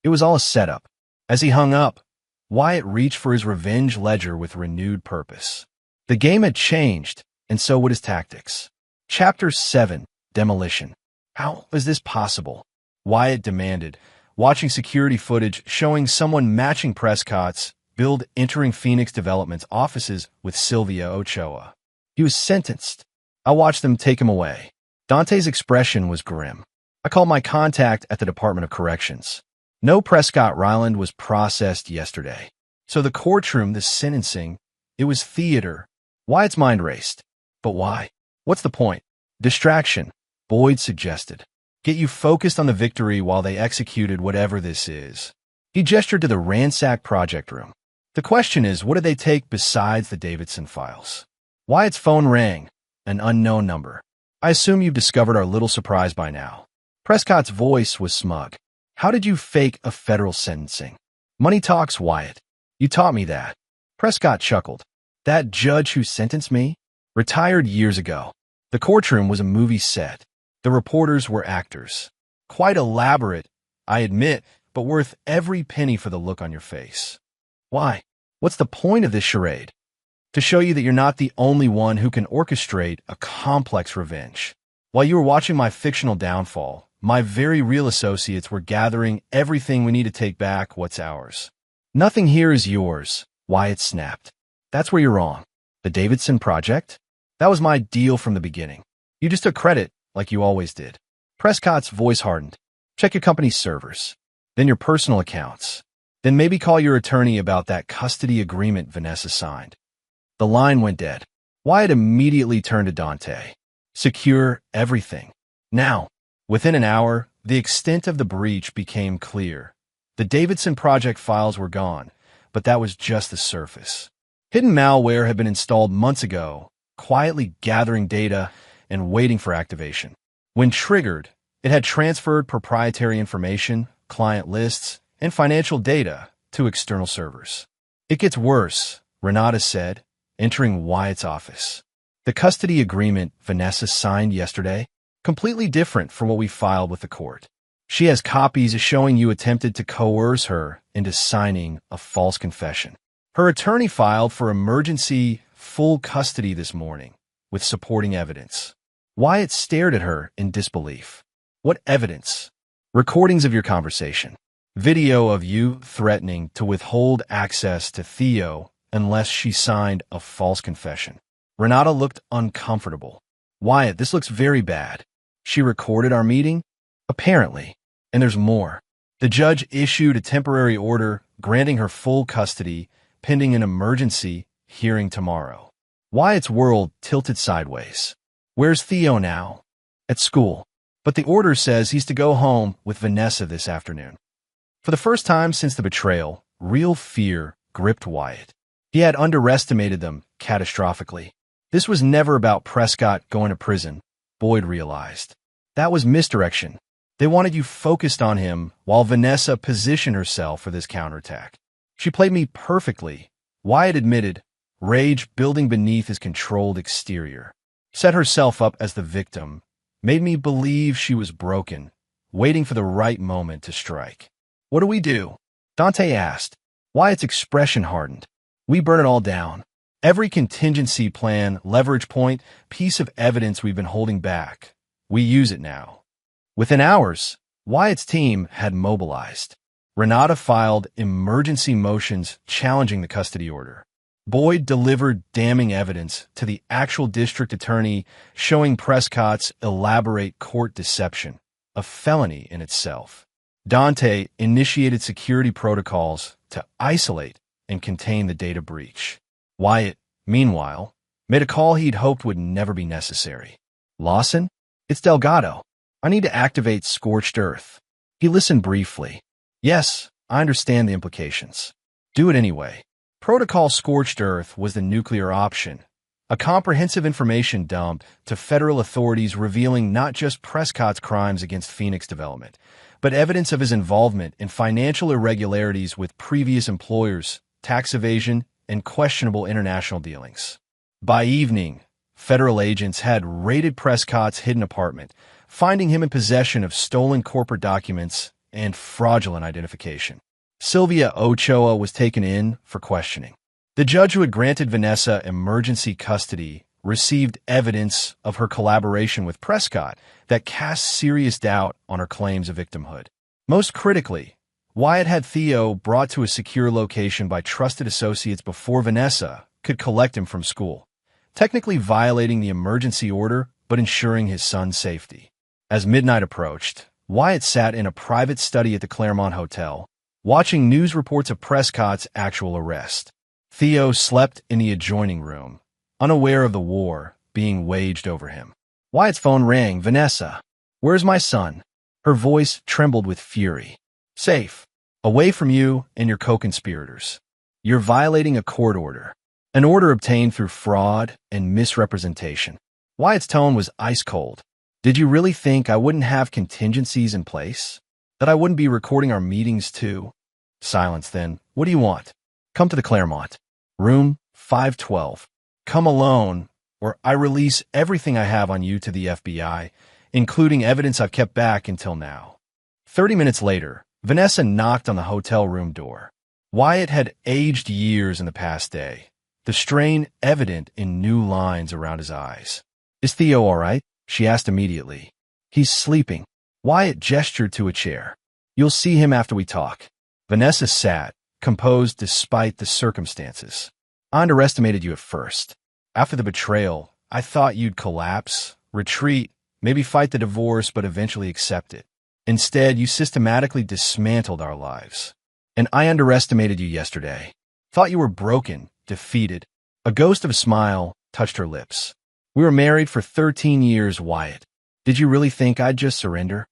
It was all a setup. As he hung up, Wyatt reached for his revenge ledger with renewed purpose. The game had changed, and so would his tactics. Chapter 7, Demolition. How is this possible? Wyatt demanded, watching security footage showing someone matching Prescott's build entering Phoenix Development's offices with Sylvia Ochoa. He was sentenced. I watched them take him away. Dante's expression was grim. I called my contact at the Department of Corrections. No Prescott Ryland was processed yesterday. So the courtroom, the sentencing, it was theater. Wyatt's mind raced. But why? What's the point? Distraction, Boyd suggested. Get you focused on the victory while they executed whatever this is. He gestured to the ransacked project room. The question is, what did they take besides the Davidson files? Wyatt's phone rang, an unknown number. I assume you've discovered our little surprise by now. Prescott's voice was smug. How did you fake a federal sentencing? Money talks, Wyatt. You taught me that. Prescott chuckled. That judge who sentenced me? Retired years ago. The courtroom was a movie set. The reporters were actors. Quite elaborate, I admit, but worth every penny for the look on your face. Why? What's the point of this charade? To show you that you're not the only one who can orchestrate a complex revenge. While you were watching my fictional downfall, my very real associates were gathering everything we need to take back what's ours. Nothing here is yours, Wyatt snapped. That's where you're wrong. The Davidson project? That was my deal from the beginning. You just took credit, like you always did. Prescott's voice hardened. Check your company's servers, then your personal accounts. Then maybe call your attorney about that custody agreement Vanessa signed. The line went dead. Wyatt immediately turned to Dante. Secure everything. Now. Within an hour, the extent of the breach became clear. The Davidson project files were gone, but that was just the surface. Hidden malware had been installed months ago, quietly gathering data and waiting for activation. When triggered, it had transferred proprietary information, client lists, and financial data to external servers. It gets worse, Renata said, entering Wyatt's office. The custody agreement Vanessa signed yesterday, completely different from what we filed with the court. She has copies showing you attempted to coerce her into signing a false confession. Her attorney filed for emergency full custody this morning with supporting evidence. Wyatt stared at her in disbelief. What evidence? Recordings of your conversation. Video of you threatening to withhold access to Theo unless she signed a false confession. Renata looked uncomfortable. Wyatt, this looks very bad. She recorded our meeting? Apparently. And there's more. The judge issued a temporary order granting her full custody pending an emergency hearing tomorrow. Wyatt's world tilted sideways. Where's Theo now? At school. But the order says he's to go home with Vanessa this afternoon. For the first time since the betrayal, real fear gripped Wyatt. He had underestimated them catastrophically. This was never about Prescott going to prison, Boyd realized. That was misdirection. They wanted you focused on him while Vanessa positioned herself for this counterattack. She played me perfectly, Wyatt admitted, rage building beneath his controlled exterior. Set herself up as the victim, made me believe she was broken, waiting for the right moment to strike. What do we do? Dante asked. Wyatt's expression hardened. We burn it all down. Every contingency plan, leverage point, piece of evidence we've been holding back. We use it now. Within hours, Wyatt's team had mobilized. Renata filed emergency motions challenging the custody order. Boyd delivered damning evidence to the actual district attorney showing Prescott's elaborate court deception, a felony in itself. Dante initiated security protocols to isolate and contain the data breach. Wyatt, meanwhile, made a call he'd hoped would never be necessary. Lawson? It's Delgado. I need to activate Scorched Earth. He listened briefly. Yes, I understand the implications. Do it anyway. Protocol Scorched Earth was the nuclear option, a comprehensive information dump to federal authorities revealing not just Prescott's crimes against Phoenix Development, but evidence of his involvement in financial irregularities with previous employers, tax evasion, and questionable international dealings. By evening, federal agents had raided Prescott's hidden apartment, finding him in possession of stolen corporate documents and fraudulent identification. Sylvia Ochoa was taken in for questioning. The judge who had granted Vanessa emergency custody received evidence of her collaboration with Prescott that cast serious doubt on her claims of victimhood. Most critically, Wyatt had Theo brought to a secure location by trusted associates before Vanessa could collect him from school, technically violating the emergency order but ensuring his son's safety. As midnight approached, Wyatt sat in a private study at the Claremont Hotel, watching news reports of Prescott's actual arrest. Theo slept in the adjoining room, unaware of the war being waged over him. Wyatt's phone rang. Vanessa, where's my son? Her voice trembled with fury. Safe. Away from you and your co-conspirators. You're violating a court order. An order obtained through fraud and misrepresentation. Wyatt's tone was ice cold. Did you really think I wouldn't have contingencies in place? That I wouldn't be recording our meetings too? Silence then. What do you want? Come to the Claremont. Room 512. Come alone, or I release everything I have on you to the FBI, including evidence I've kept back until now. 30 minutes later, Vanessa knocked on the hotel room door. Wyatt had aged years in the past day, the strain evident in new lines around his eyes. Is Theo all right? She asked immediately. He's sleeping. Wyatt gestured to a chair. You'll see him after we talk. Vanessa sat, composed despite the circumstances. I underestimated you at first. After the betrayal, I thought you'd collapse, retreat, maybe fight the divorce, but eventually accept it. Instead, you systematically dismantled our lives. And I underestimated you yesterday. Thought you were broken, defeated. A ghost of a smile touched her lips. We were married for 13 years, Wyatt. Did you really think I'd just surrender?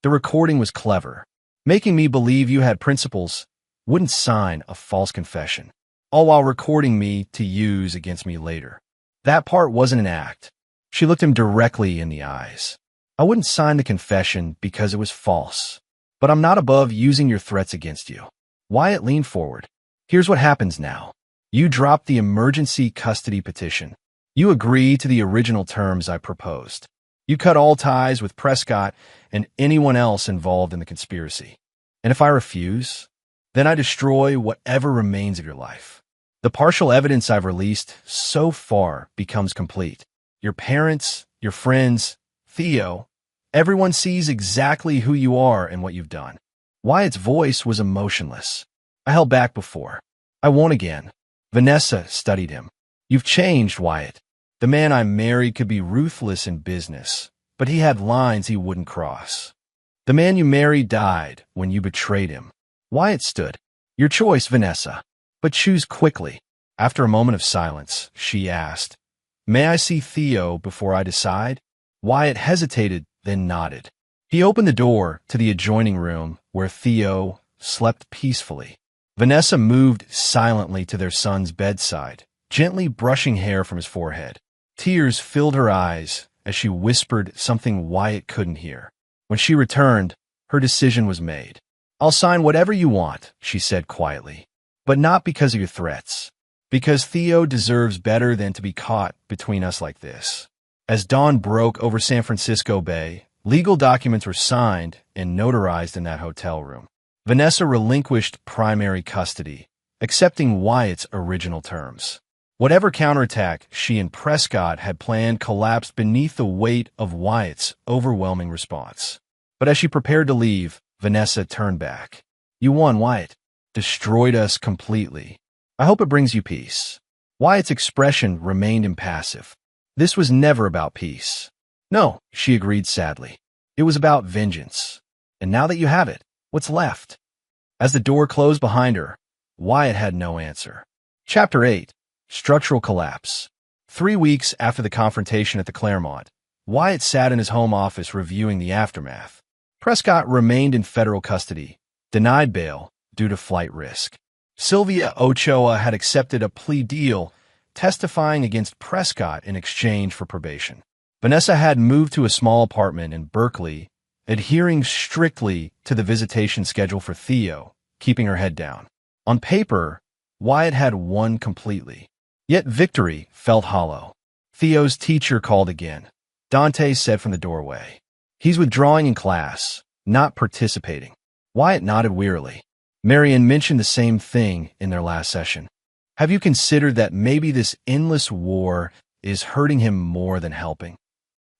The recording was clever, making me believe you had principles, wouldn't sign a false confession, all while recording me to use against me later. That part wasn't an act. She looked him directly in the eyes. I wouldn't sign the confession because it was false, but I'm not above using your threats against you. Wyatt leaned forward. Here's what happens now. You dropped the emergency custody petition. You agree to the original terms I proposed. You cut all ties with Prescott and anyone else involved in the conspiracy. And if I refuse, then I destroy whatever remains of your life. The partial evidence I've released so far becomes complete. Your parents, your friends, Theo, everyone sees exactly who you are and what you've done. Wyatt's voice was emotionless. I held back before. I won't again. Vanessa studied him. You've changed, Wyatt. The man I married could be ruthless in business, but he had lines he wouldn't cross. The man you married died when you betrayed him. Wyatt stood. Your choice, Vanessa, but choose quickly. After a moment of silence, she asked, May I see Theo before I decide? Wyatt hesitated, then nodded. He opened the door to the adjoining room where Theo slept peacefully. Vanessa moved silently to their son's bedside, gently brushing hair from his forehead. Tears filled her eyes as she whispered something Wyatt couldn't hear. When she returned, her decision was made. I'll sign whatever you want, she said quietly, but not because of your threats, because Theo deserves better than to be caught between us like this. As dawn broke over San Francisco Bay, legal documents were signed and notarized in that hotel room. Vanessa relinquished primary custody, accepting Wyatt's original terms. Whatever counterattack she and Prescott had planned collapsed beneath the weight of Wyatt's overwhelming response. But as she prepared to leave, Vanessa turned back. "You won, Wyatt. Destroyed us completely. I hope it brings you peace." Wyatt's expression remained impassive. This was never about peace. "No," she agreed sadly. "It was about vengeance. And now that you have it, what's left?" As the door closed behind her, Wyatt had no answer. Chapter 8. Structural Collapse. 3 weeks after the confrontation at the Claremont, Wyatt sat in his home office reviewing the aftermath. Prescott remained in federal custody, denied bail due to flight risk. Sylvia Ochoa had accepted a plea deal, testifying against Prescott in exchange for probation. Vanessa had moved to a small apartment in Berkeley, adhering strictly to the visitation schedule for Theo, keeping her head down. On paper, Wyatt had won completely. Yet victory felt hollow. Theo's teacher called again. Dante said from the doorway, "He's withdrawing in class, not participating." Wyatt nodded wearily. Marian mentioned the same thing in their last session. "Have you considered that maybe this endless war is hurting him more than helping?"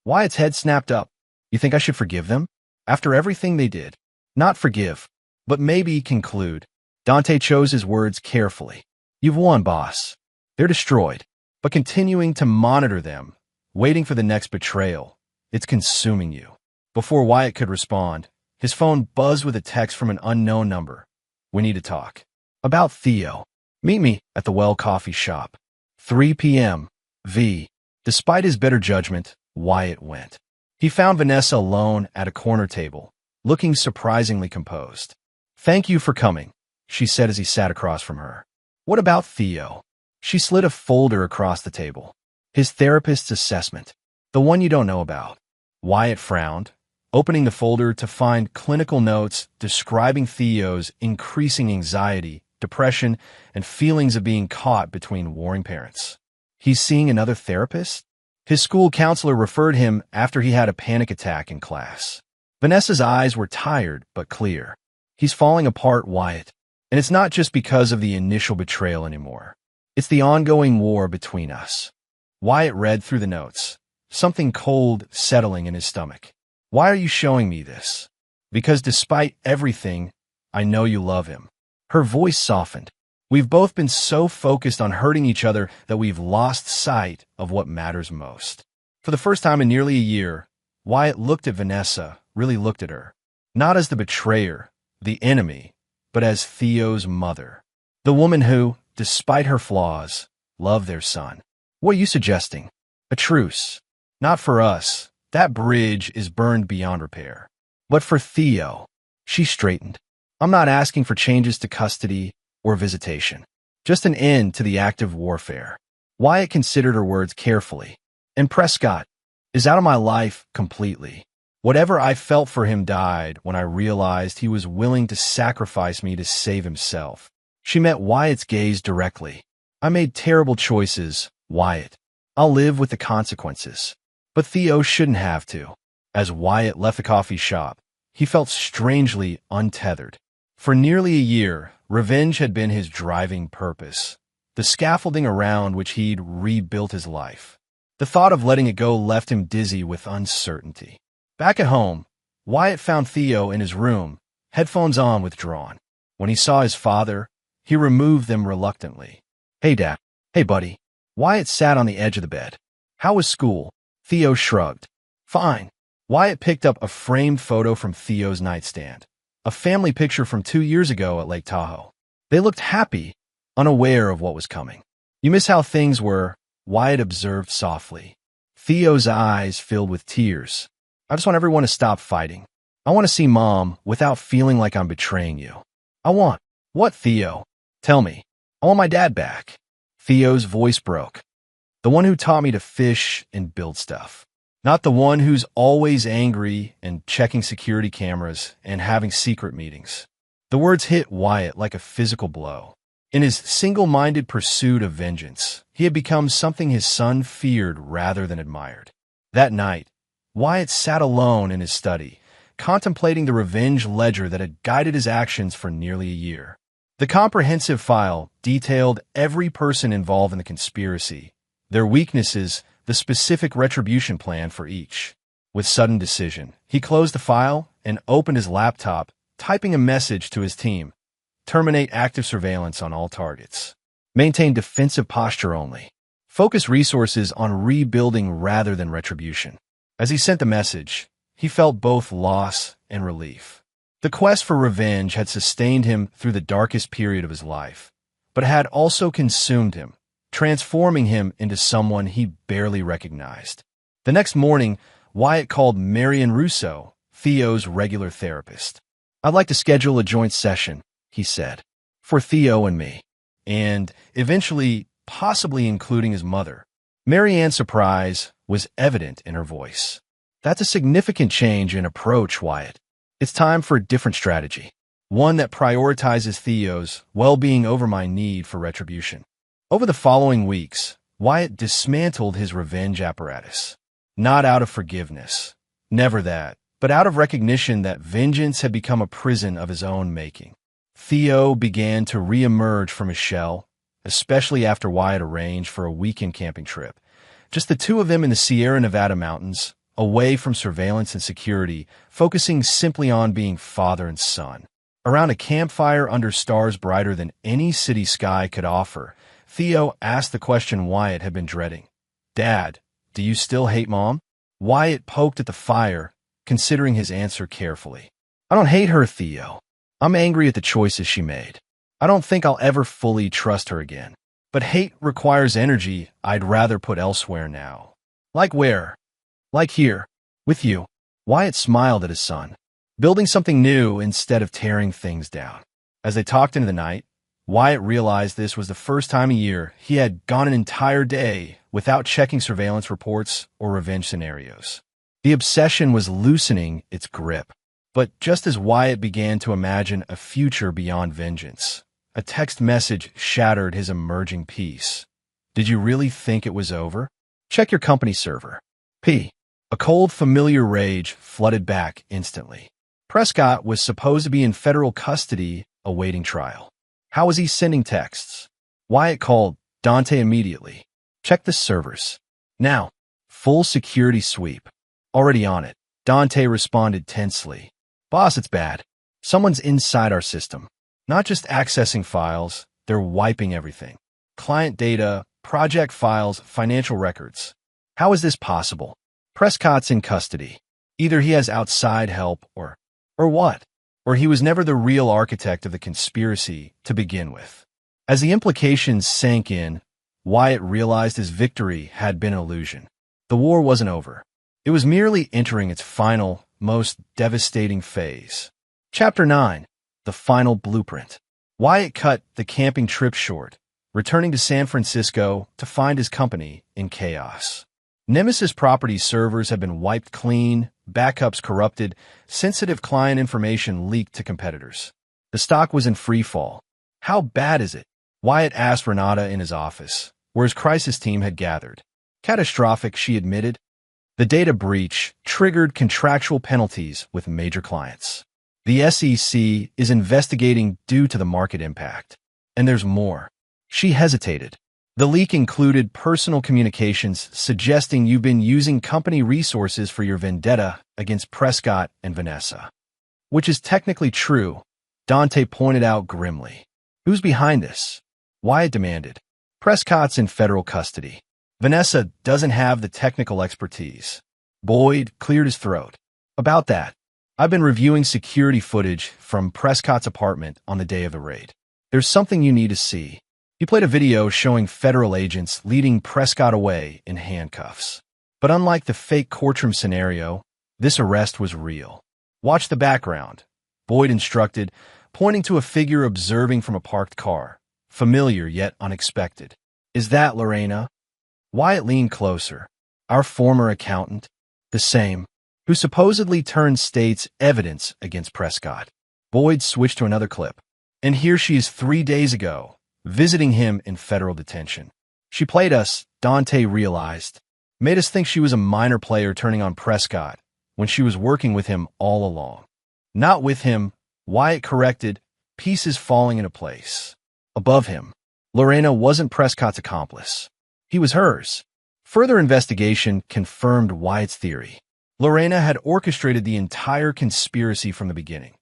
Wyatt's head snapped up. "You think I should forgive them? After everything they did?" "Not forgive, but maybe conclude." Dante chose his words carefully. "You've won, boss. They're destroyed, but continuing to monitor them, waiting for the next betrayal, it's consuming you." Before Wyatt could respond, his phone buzzed with a text from an unknown number. "We need to talk." "About Theo. Meet me at the Well Coffee Shop. 3 p.m. V." Despite his better judgment, Wyatt went. He found Vanessa alone at a corner table, looking surprisingly composed. "Thank you for coming," she said as he sat across from her. "What about Theo?" She slid a folder across the table. "His therapist's assessment. The one you don't know about." Wyatt frowned, opening the folder to find clinical notes describing Theo's increasing anxiety, depression, and feelings of being caught between warring parents. "He's seeing another therapist?" His school counselor referred him after he had a panic attack in class. Vanessa's eyes were tired but clear. "He's falling apart, Wyatt. And it's not just because of the initial betrayal anymore. It's the ongoing war between us." Wyatt read through the notes, something cold settling in his stomach. "Why are you showing me this?" "Because despite everything, I know you love him." Her voice softened. "We've both been so focused on hurting each other that we've lost sight of what matters most." For the first time in nearly a year, Wyatt looked at Vanessa, really looked at her. Not as the betrayer, the enemy, but as Theo's mother. The woman who, despite her flaws, loved their son. "What are you suggesting?" "A truce. Not for us. That bridge is burned beyond repair. But for Theo." She straightened. "I'm not asking for changes to custody or visitation. Just an end to the active warfare." Wyatt considered her words carefully. "And Prescott is out of my life completely. Whatever I felt for him died when I realized he was willing to sacrifice me to save himself." She met Wyatt's gaze directly. "I made terrible choices, Wyatt. I'll live with the consequences. But Theo shouldn't have to." As Wyatt left the coffee shop, he felt strangely untethered. For nearly a year, revenge had been his driving purpose, the scaffolding around which he'd rebuilt his life. The thought of letting it go left him dizzy with uncertainty. Back at home, Wyatt found Theo in his room, headphones on, withdrawn. When he saw his father, he removed them reluctantly. "Hey, Dad." "Hey, buddy." Wyatt sat on the edge of the bed. "How was school?" Theo shrugged. "Fine." Wyatt picked up a framed photo from Theo's nightstand, a family picture from 2 years ago at Lake Tahoe. They looked happy, unaware of what was coming. "You miss how things were," Wyatt observed softly. Theo's eyes filled with tears. "I just want everyone to stop fighting. I want to see Mom without feeling like I'm betraying you. I want—" "What, Theo? Tell me." "I want my dad back." Theo's voice broke. "The one who taught me to fish and build stuff. Not the one who's always angry and checking security cameras and having secret meetings." The words hit Wyatt like a physical blow. In his single-minded pursuit of vengeance, he had become something his son feared rather than admired. That night, Wyatt sat alone in his study, contemplating the revenge ledger that had guided his actions for nearly a year. The comprehensive file detailed every person involved in the conspiracy, their weaknesses, the specific retribution plan for each. With sudden decision, he closed the file and opened his laptop, typing a message to his team. Terminate active surveillance on all targets. Maintain defensive posture only. Focus resources on rebuilding rather than retribution. As he sent the message, he felt both loss and relief. The quest for revenge had sustained him through the darkest period of his life, but had also consumed him, transforming him into someone he barely recognized. The next morning, Wyatt called Marion Russo, Theo's regular therapist. "I'd like to schedule a joint session," he said, "for Theo and me, and eventually, possibly including his mother." Marianne's surprise was evident in her voice. "That's a significant change in approach, Wyatt. It's time for a different strategy, one that prioritizes Theo's well-being over my need for retribution." Over the following weeks, Wyatt dismantled his revenge apparatus. Not out of forgiveness, never that, but out of recognition that vengeance had become a prison of his own making. Theo began to re-emerge from his shell, especially after Wyatt arranged for a weekend camping trip. Just the two of them in the Sierra Nevada mountains, away from surveillance and security, focusing simply on being father and son. Around a campfire under stars brighter than any city sky could offer, Theo asked the question Wyatt had been dreading. "Dad, do you still hate Mom?" Wyatt poked at the fire, considering his answer carefully. "I don't hate her, Theo. I'm angry at the choices she made. I don't think I'll ever fully trust her again. But hate requires energy I'd rather put elsewhere now." "Like where?" "Like here, with you." Wyatt smiled at his son, building something new instead of tearing things down. As they talked into the night, Wyatt realized this was the first time in a year he had gone an entire day without checking surveillance reports or revenge scenarios. The obsession was loosening its grip. But just as Wyatt began to imagine a future beyond vengeance, a text message shattered his emerging peace. "Did you really think it was over? Check your company server." A cold, familiar rage flooded back instantly. Prescott was supposed to be in federal custody awaiting trial. How was he sending texts? Wyatt called Dante immediately. "Check the servers. Now." Full security sweep. "Already on it." Dante responded tensely. "Boss, it's bad. Someone's inside our system. Not just accessing files, they're wiping everything. Client data, project files, financial records. How is this possible? Prescott's in custody. Either he has outside help or what? Or he was never the real architect of the conspiracy to begin with." As the implications sank in, Wyatt realized his victory had been an illusion. The war wasn't over. It was merely entering its final, most devastating phase. Chapter 9. The Final Blueprint. Wyatt cut the camping trip short, returning to San Francisco to find his company in chaos. Nemesis Properties servers had been wiped clean, backups corrupted, sensitive client information leaked to competitors. The stock was in free fall. "How bad is it?" Wyatt asked Renata in his office, where his crisis team had gathered. "Catastrophic," she admitted. The data breach triggered contractual penalties with major clients. The SEC is investigating due to the market impact. And there's more. She hesitated. The leak included personal communications suggesting you've been using company resources for your vendetta against Prescott and Vanessa. "Which is technically true," Dante pointed out grimly. "Who's behind this?" Wyatt demanded. "Prescott's in federal custody. Vanessa doesn't have the technical expertise." Boyd cleared his throat. "About that, I've been reviewing security footage from Prescott's apartment on the day of the raid. There's something you need to see." He played a video showing federal agents leading Prescott away in handcuffs. But unlike the fake courtroom scenario, this arrest was real. "Watch the background," Boyd instructed, pointing to a figure observing from a parked car, familiar yet unexpected. "Is that Lorena?" Wyatt leaned closer. "Our former accountant?" "The same, who supposedly turned state's evidence against Prescott." Boyd switched to another clip. "And here she is 3 days ago, visiting him in federal detention." She played us, Dante realized. made us think she was a minor player turning on Prescott when she was working with him all along. Not with him, Wyatt corrected, pieces falling into place. Above him, Lorena wasn't Prescott's accomplice. He was hers. Further investigation confirmed Wyatt's theory. Lorena had orchestrated the entire conspiracy from the beginning,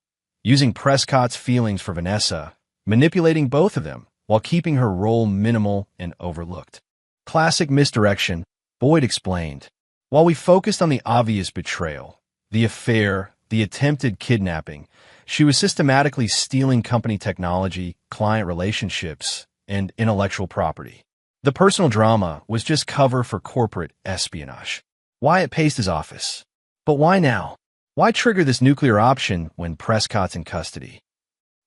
using Prescott's feelings for Vanessa, manipulating both of them while keeping her role minimal and overlooked. Classic misdirection, Boyd explained. While we focused on the obvious betrayal, the affair, the attempted kidnapping, she was systematically stealing company technology, client relationships, and intellectual property. The personal drama was just cover for corporate espionage. Wyatt paced his office. But why now? Why trigger this nuclear option when Prescott's in custody?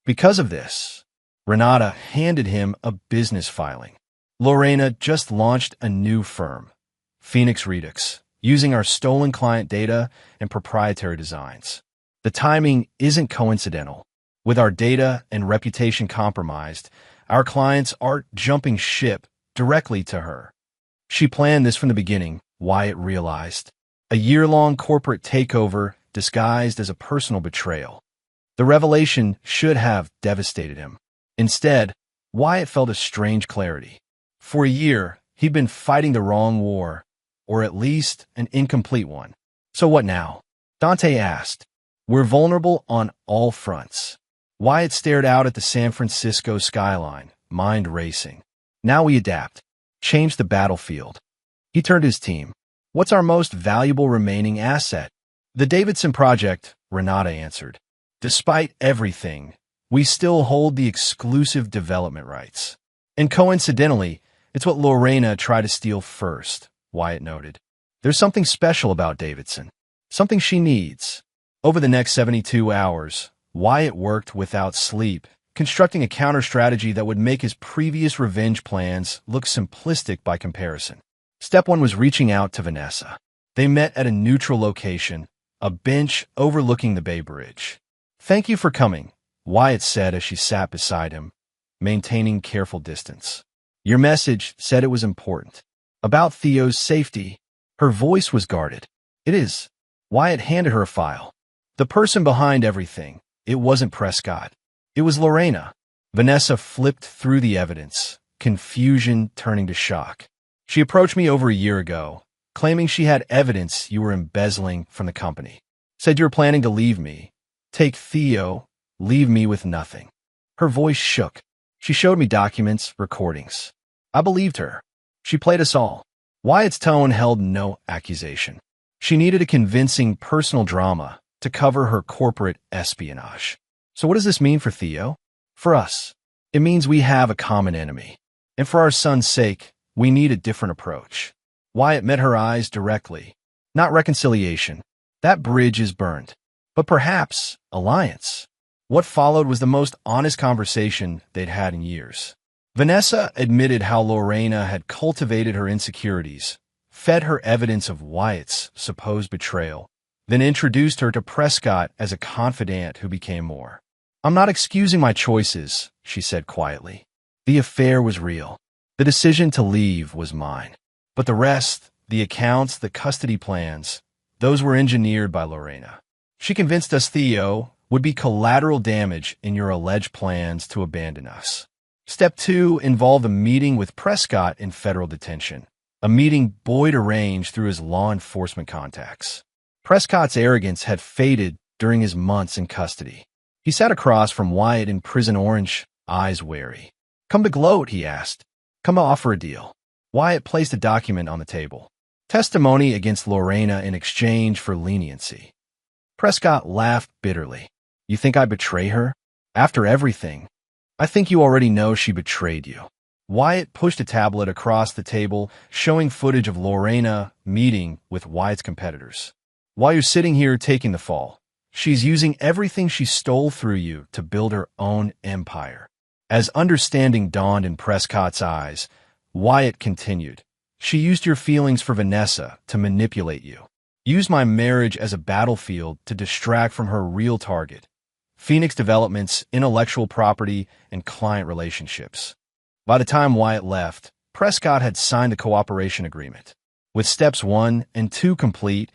Because of this, Renata handed him a business filing. Lorena just launched a new firm, Phoenix Redux, using our stolen client data and proprietary designs. The timing isn't coincidental. With our data and reputation compromised, our clients are jumping ship directly to her. She planned this from the beginning, Wyatt realized. A year-long corporate takeover disguised as a personal betrayal. The revelation should have devastated him. Instead, Wyatt felt a strange clarity. For a year, he'd been fighting the wrong war, or at least an incomplete one. So what now? Dante asked. We're vulnerable on all fronts. Wyatt stared out at the San Francisco skyline, mind racing. Now we adapt. Change the battlefield. He turned to his team. What's our most valuable remaining asset? The Davidson Project, Renata answered. Despite everything, we still hold the exclusive development rights. And coincidentally, it's what Lorena tried to steal first, Wyatt noted. There's something special about Davidson. Something she needs. Over the next 72 hours, Wyatt worked without sleep, constructing a counter-strategy that would make his previous revenge plans look simplistic by comparison. Step 1 was reaching out to Vanessa. They met at a neutral location, a bench overlooking the Bay Bridge. Thank you for coming, Wyatt said as she sat beside him, maintaining careful distance. Your message said it was important. About Theo's safety. Her voice was guarded. It is. Wyatt handed her a file. The person behind everything. It wasn't Prescott. It was Lorena. Vanessa flipped through the evidence, confusion turning to shock. She approached me over a year ago, claiming she had evidence you were embezzling from the company. Said you were planning to leave me. Take Theo, leave me with nothing. Her voice shook. She showed me documents, recordings. I believed her. She played us all. Wyatt's tone held no accusation. She needed a convincing personal drama to cover her corporate espionage. So what does this mean for Theo? For us, it means we have a common enemy. And for our son's sake, we need a different approach. Wyatt met her eyes directly. Not reconciliation. That bridge is burned. But perhaps alliance. What followed was the most honest conversation they'd had in years. Vanessa admitted how Lorena had cultivated her insecurities, fed her evidence of Wyatt's supposed betrayal, then introduced her to Prescott as a confidant who became more. I'm not excusing my choices, she said quietly. The affair was real. The decision to leave was mine. But the rest, the accounts, the custody plans, those were engineered by Lorena. She convinced us Theo would be collateral damage in your alleged plans to abandon us. Step 2 involved a meeting with Prescott in federal detention, a meeting Boyd arranged through his law enforcement contacts. Prescott's arrogance had faded during his months in custody. He sat across from Wyatt in Prison Orange, eyes wary. Come to gloat, he asked. Come to offer a deal. Wyatt placed a document on the table. Testimony against Lorena in exchange for leniency. Prescott laughed bitterly. You think I betray her? After everything, I think you already know she betrayed you. Wyatt pushed a tablet across the table, showing footage of Lorena meeting with Wyatt's competitors. While you're sitting here taking the fall, she's using everything she stole through you to build her own empire. As understanding dawned in Prescott's eyes, Wyatt continued. She used your feelings for Vanessa to manipulate you. Used my marriage as a battlefield to distract from her real target. Phoenix Development's intellectual property and client relationships. By the time Wyatt left, Prescott had signed a cooperation agreement. With steps 1 and 2 complete,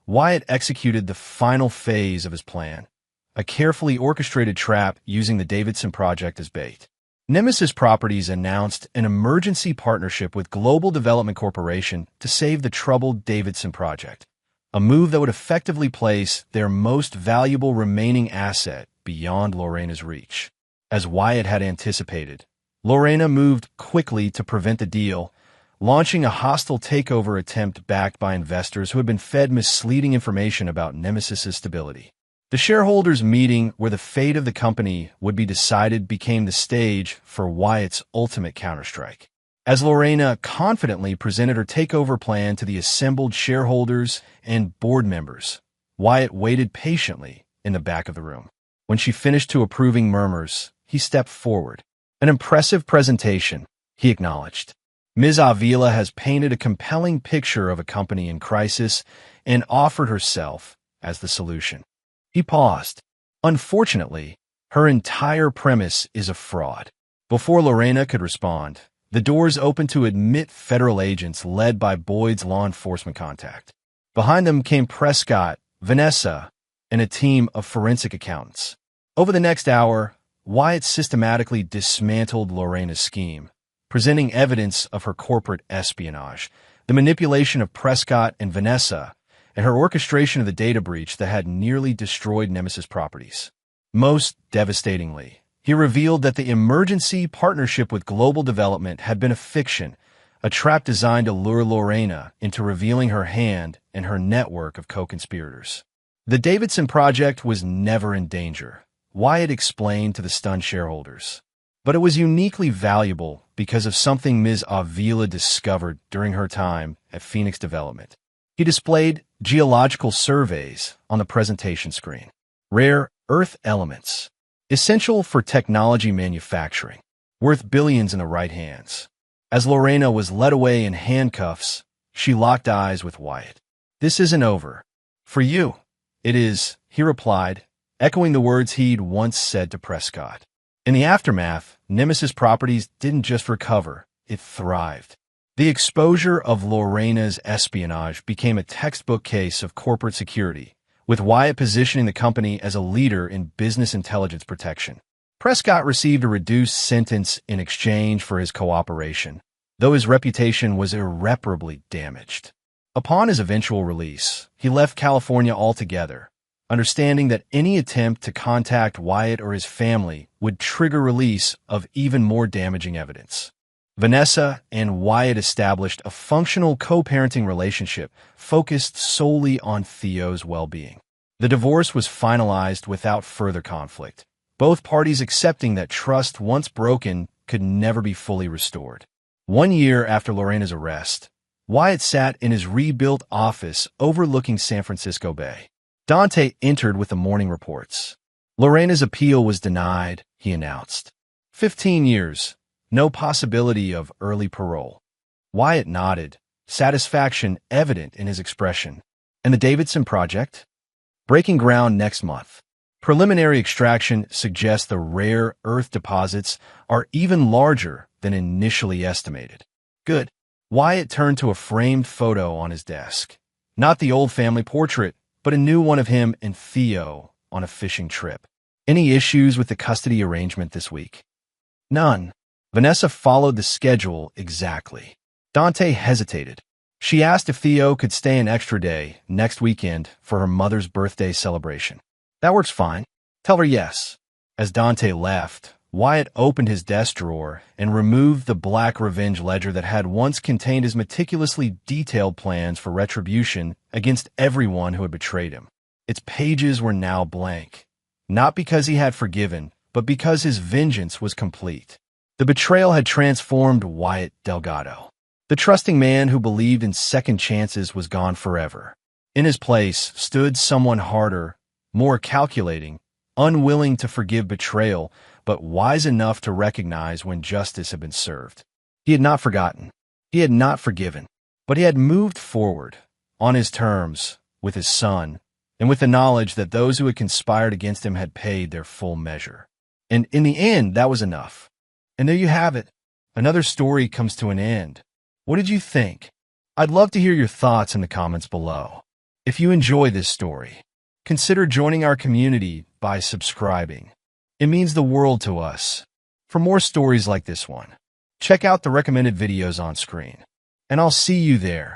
Wyatt executed the final phase of his plan, a carefully orchestrated trap using the Davidson Project as bait. Nemesis Properties announced an emergency partnership with Global Development Corporation to save the troubled Davidson Project, a move that would effectively place their most valuable remaining asset beyond Lorena's reach. As Wyatt had anticipated, Lorena moved quickly to prevent the deal, launching a hostile takeover attempt backed by investors who had been fed misleading information about Nemesis's stability. The shareholders' meeting where the fate of the company would be decided became the stage for Wyatt's ultimate counterstrike. As Lorena confidently presented her takeover plan to the assembled shareholders and board members, Wyatt waited patiently in the back of the room. When she finished to approving murmurs, he stepped forward. An impressive presentation, he acknowledged. Ms. Avila has painted a compelling picture of a company in crisis and offered herself as the solution. He paused. Unfortunately, her entire premise is a fraud. Before Lorena could respond, the doors opened to admit federal agents led by Boyd's law enforcement contact. Behind them came Prescott, Vanessa, and a team of forensic accountants. Over the next hour, Wyatt systematically dismantled Lorena's scheme, presenting evidence of her corporate espionage, the manipulation of Prescott and Vanessa, and her orchestration of the data breach that had nearly destroyed Nemesis Properties. Most devastatingly, he revealed that the emergency partnership with Global Development had been a fiction, a trap designed to lure Lorena into revealing her hand and her network of co-conspirators. The Davidson Project was never in danger, Wyatt explained to the stunned shareholders. But it was uniquely valuable because of something Ms. Avila discovered during her time at Phoenix Development. He displayed geological surveys on the presentation screen. Rare earth elements, essential for technology manufacturing, worth billions in the right hands. As Lorena was led away in handcuffs, she locked eyes with Wyatt. "This isn't over. For you, it is," he replied, echoing the words he'd once said to Prescott. In the aftermath, Nemesis Properties didn't just recover, it thrived. The exposure of Lorena's espionage became a textbook case of corporate security, with Wyatt positioning the company as a leader in business intelligence protection. Prescott received a reduced sentence in exchange for his cooperation, though his reputation was irreparably damaged. Upon his eventual release, he left California altogether, understanding that any attempt to contact Wyatt or his family would trigger release of even more damaging evidence. Vanessa and Wyatt established a functional co-parenting relationship focused solely on Theo's well-being. The divorce was finalized without further conflict, both parties accepting that trust once broken could never be fully restored. 1 year after Lorena's arrest, Wyatt sat in his rebuilt office overlooking San Francisco Bay. Dante entered with the morning reports. Lorena's appeal was denied, he announced. 15 years. No possibility of early parole. Wyatt nodded, satisfaction evident in his expression. And the Davidson Project? Breaking ground next month. Preliminary extraction suggests the rare earth deposits are even larger than initially estimated. Good. Wyatt turned to a framed photo on his desk. Not the old family portrait, but a new one of him and Theo on a fishing trip. Any issues with the custody arrangement this week? None. Vanessa followed the schedule exactly. Dante hesitated. She asked if Theo could stay an extra day next weekend for her mother's birthday celebration. That works fine. Tell her yes. As Dante left, Wyatt opened his desk drawer and removed the black revenge ledger that had once contained his meticulously detailed plans for retribution against everyone who had betrayed him. Its pages were now blank, not because he had forgiven, but because his vengeance was complete. The betrayal had transformed Wyatt Delgado. The trusting man who believed in second chances was gone forever. In his place stood someone harder, more calculating, unwilling to forgive betrayal, but wise enough to recognize when justice had been served. He had not forgotten. He had not forgiven. But he had moved forward, on his terms, with his son, and with the knowledge that those who had conspired against him had paid their full measure. And in the end, that was enough. And there you have it. Another story comes to an end. What did you think? I'd love to hear your thoughts in the comments below. If you enjoy this story, consider joining our community by subscribing. It means the world to us. For more stories like this one, check out the recommended videos on screen. And I'll see you there.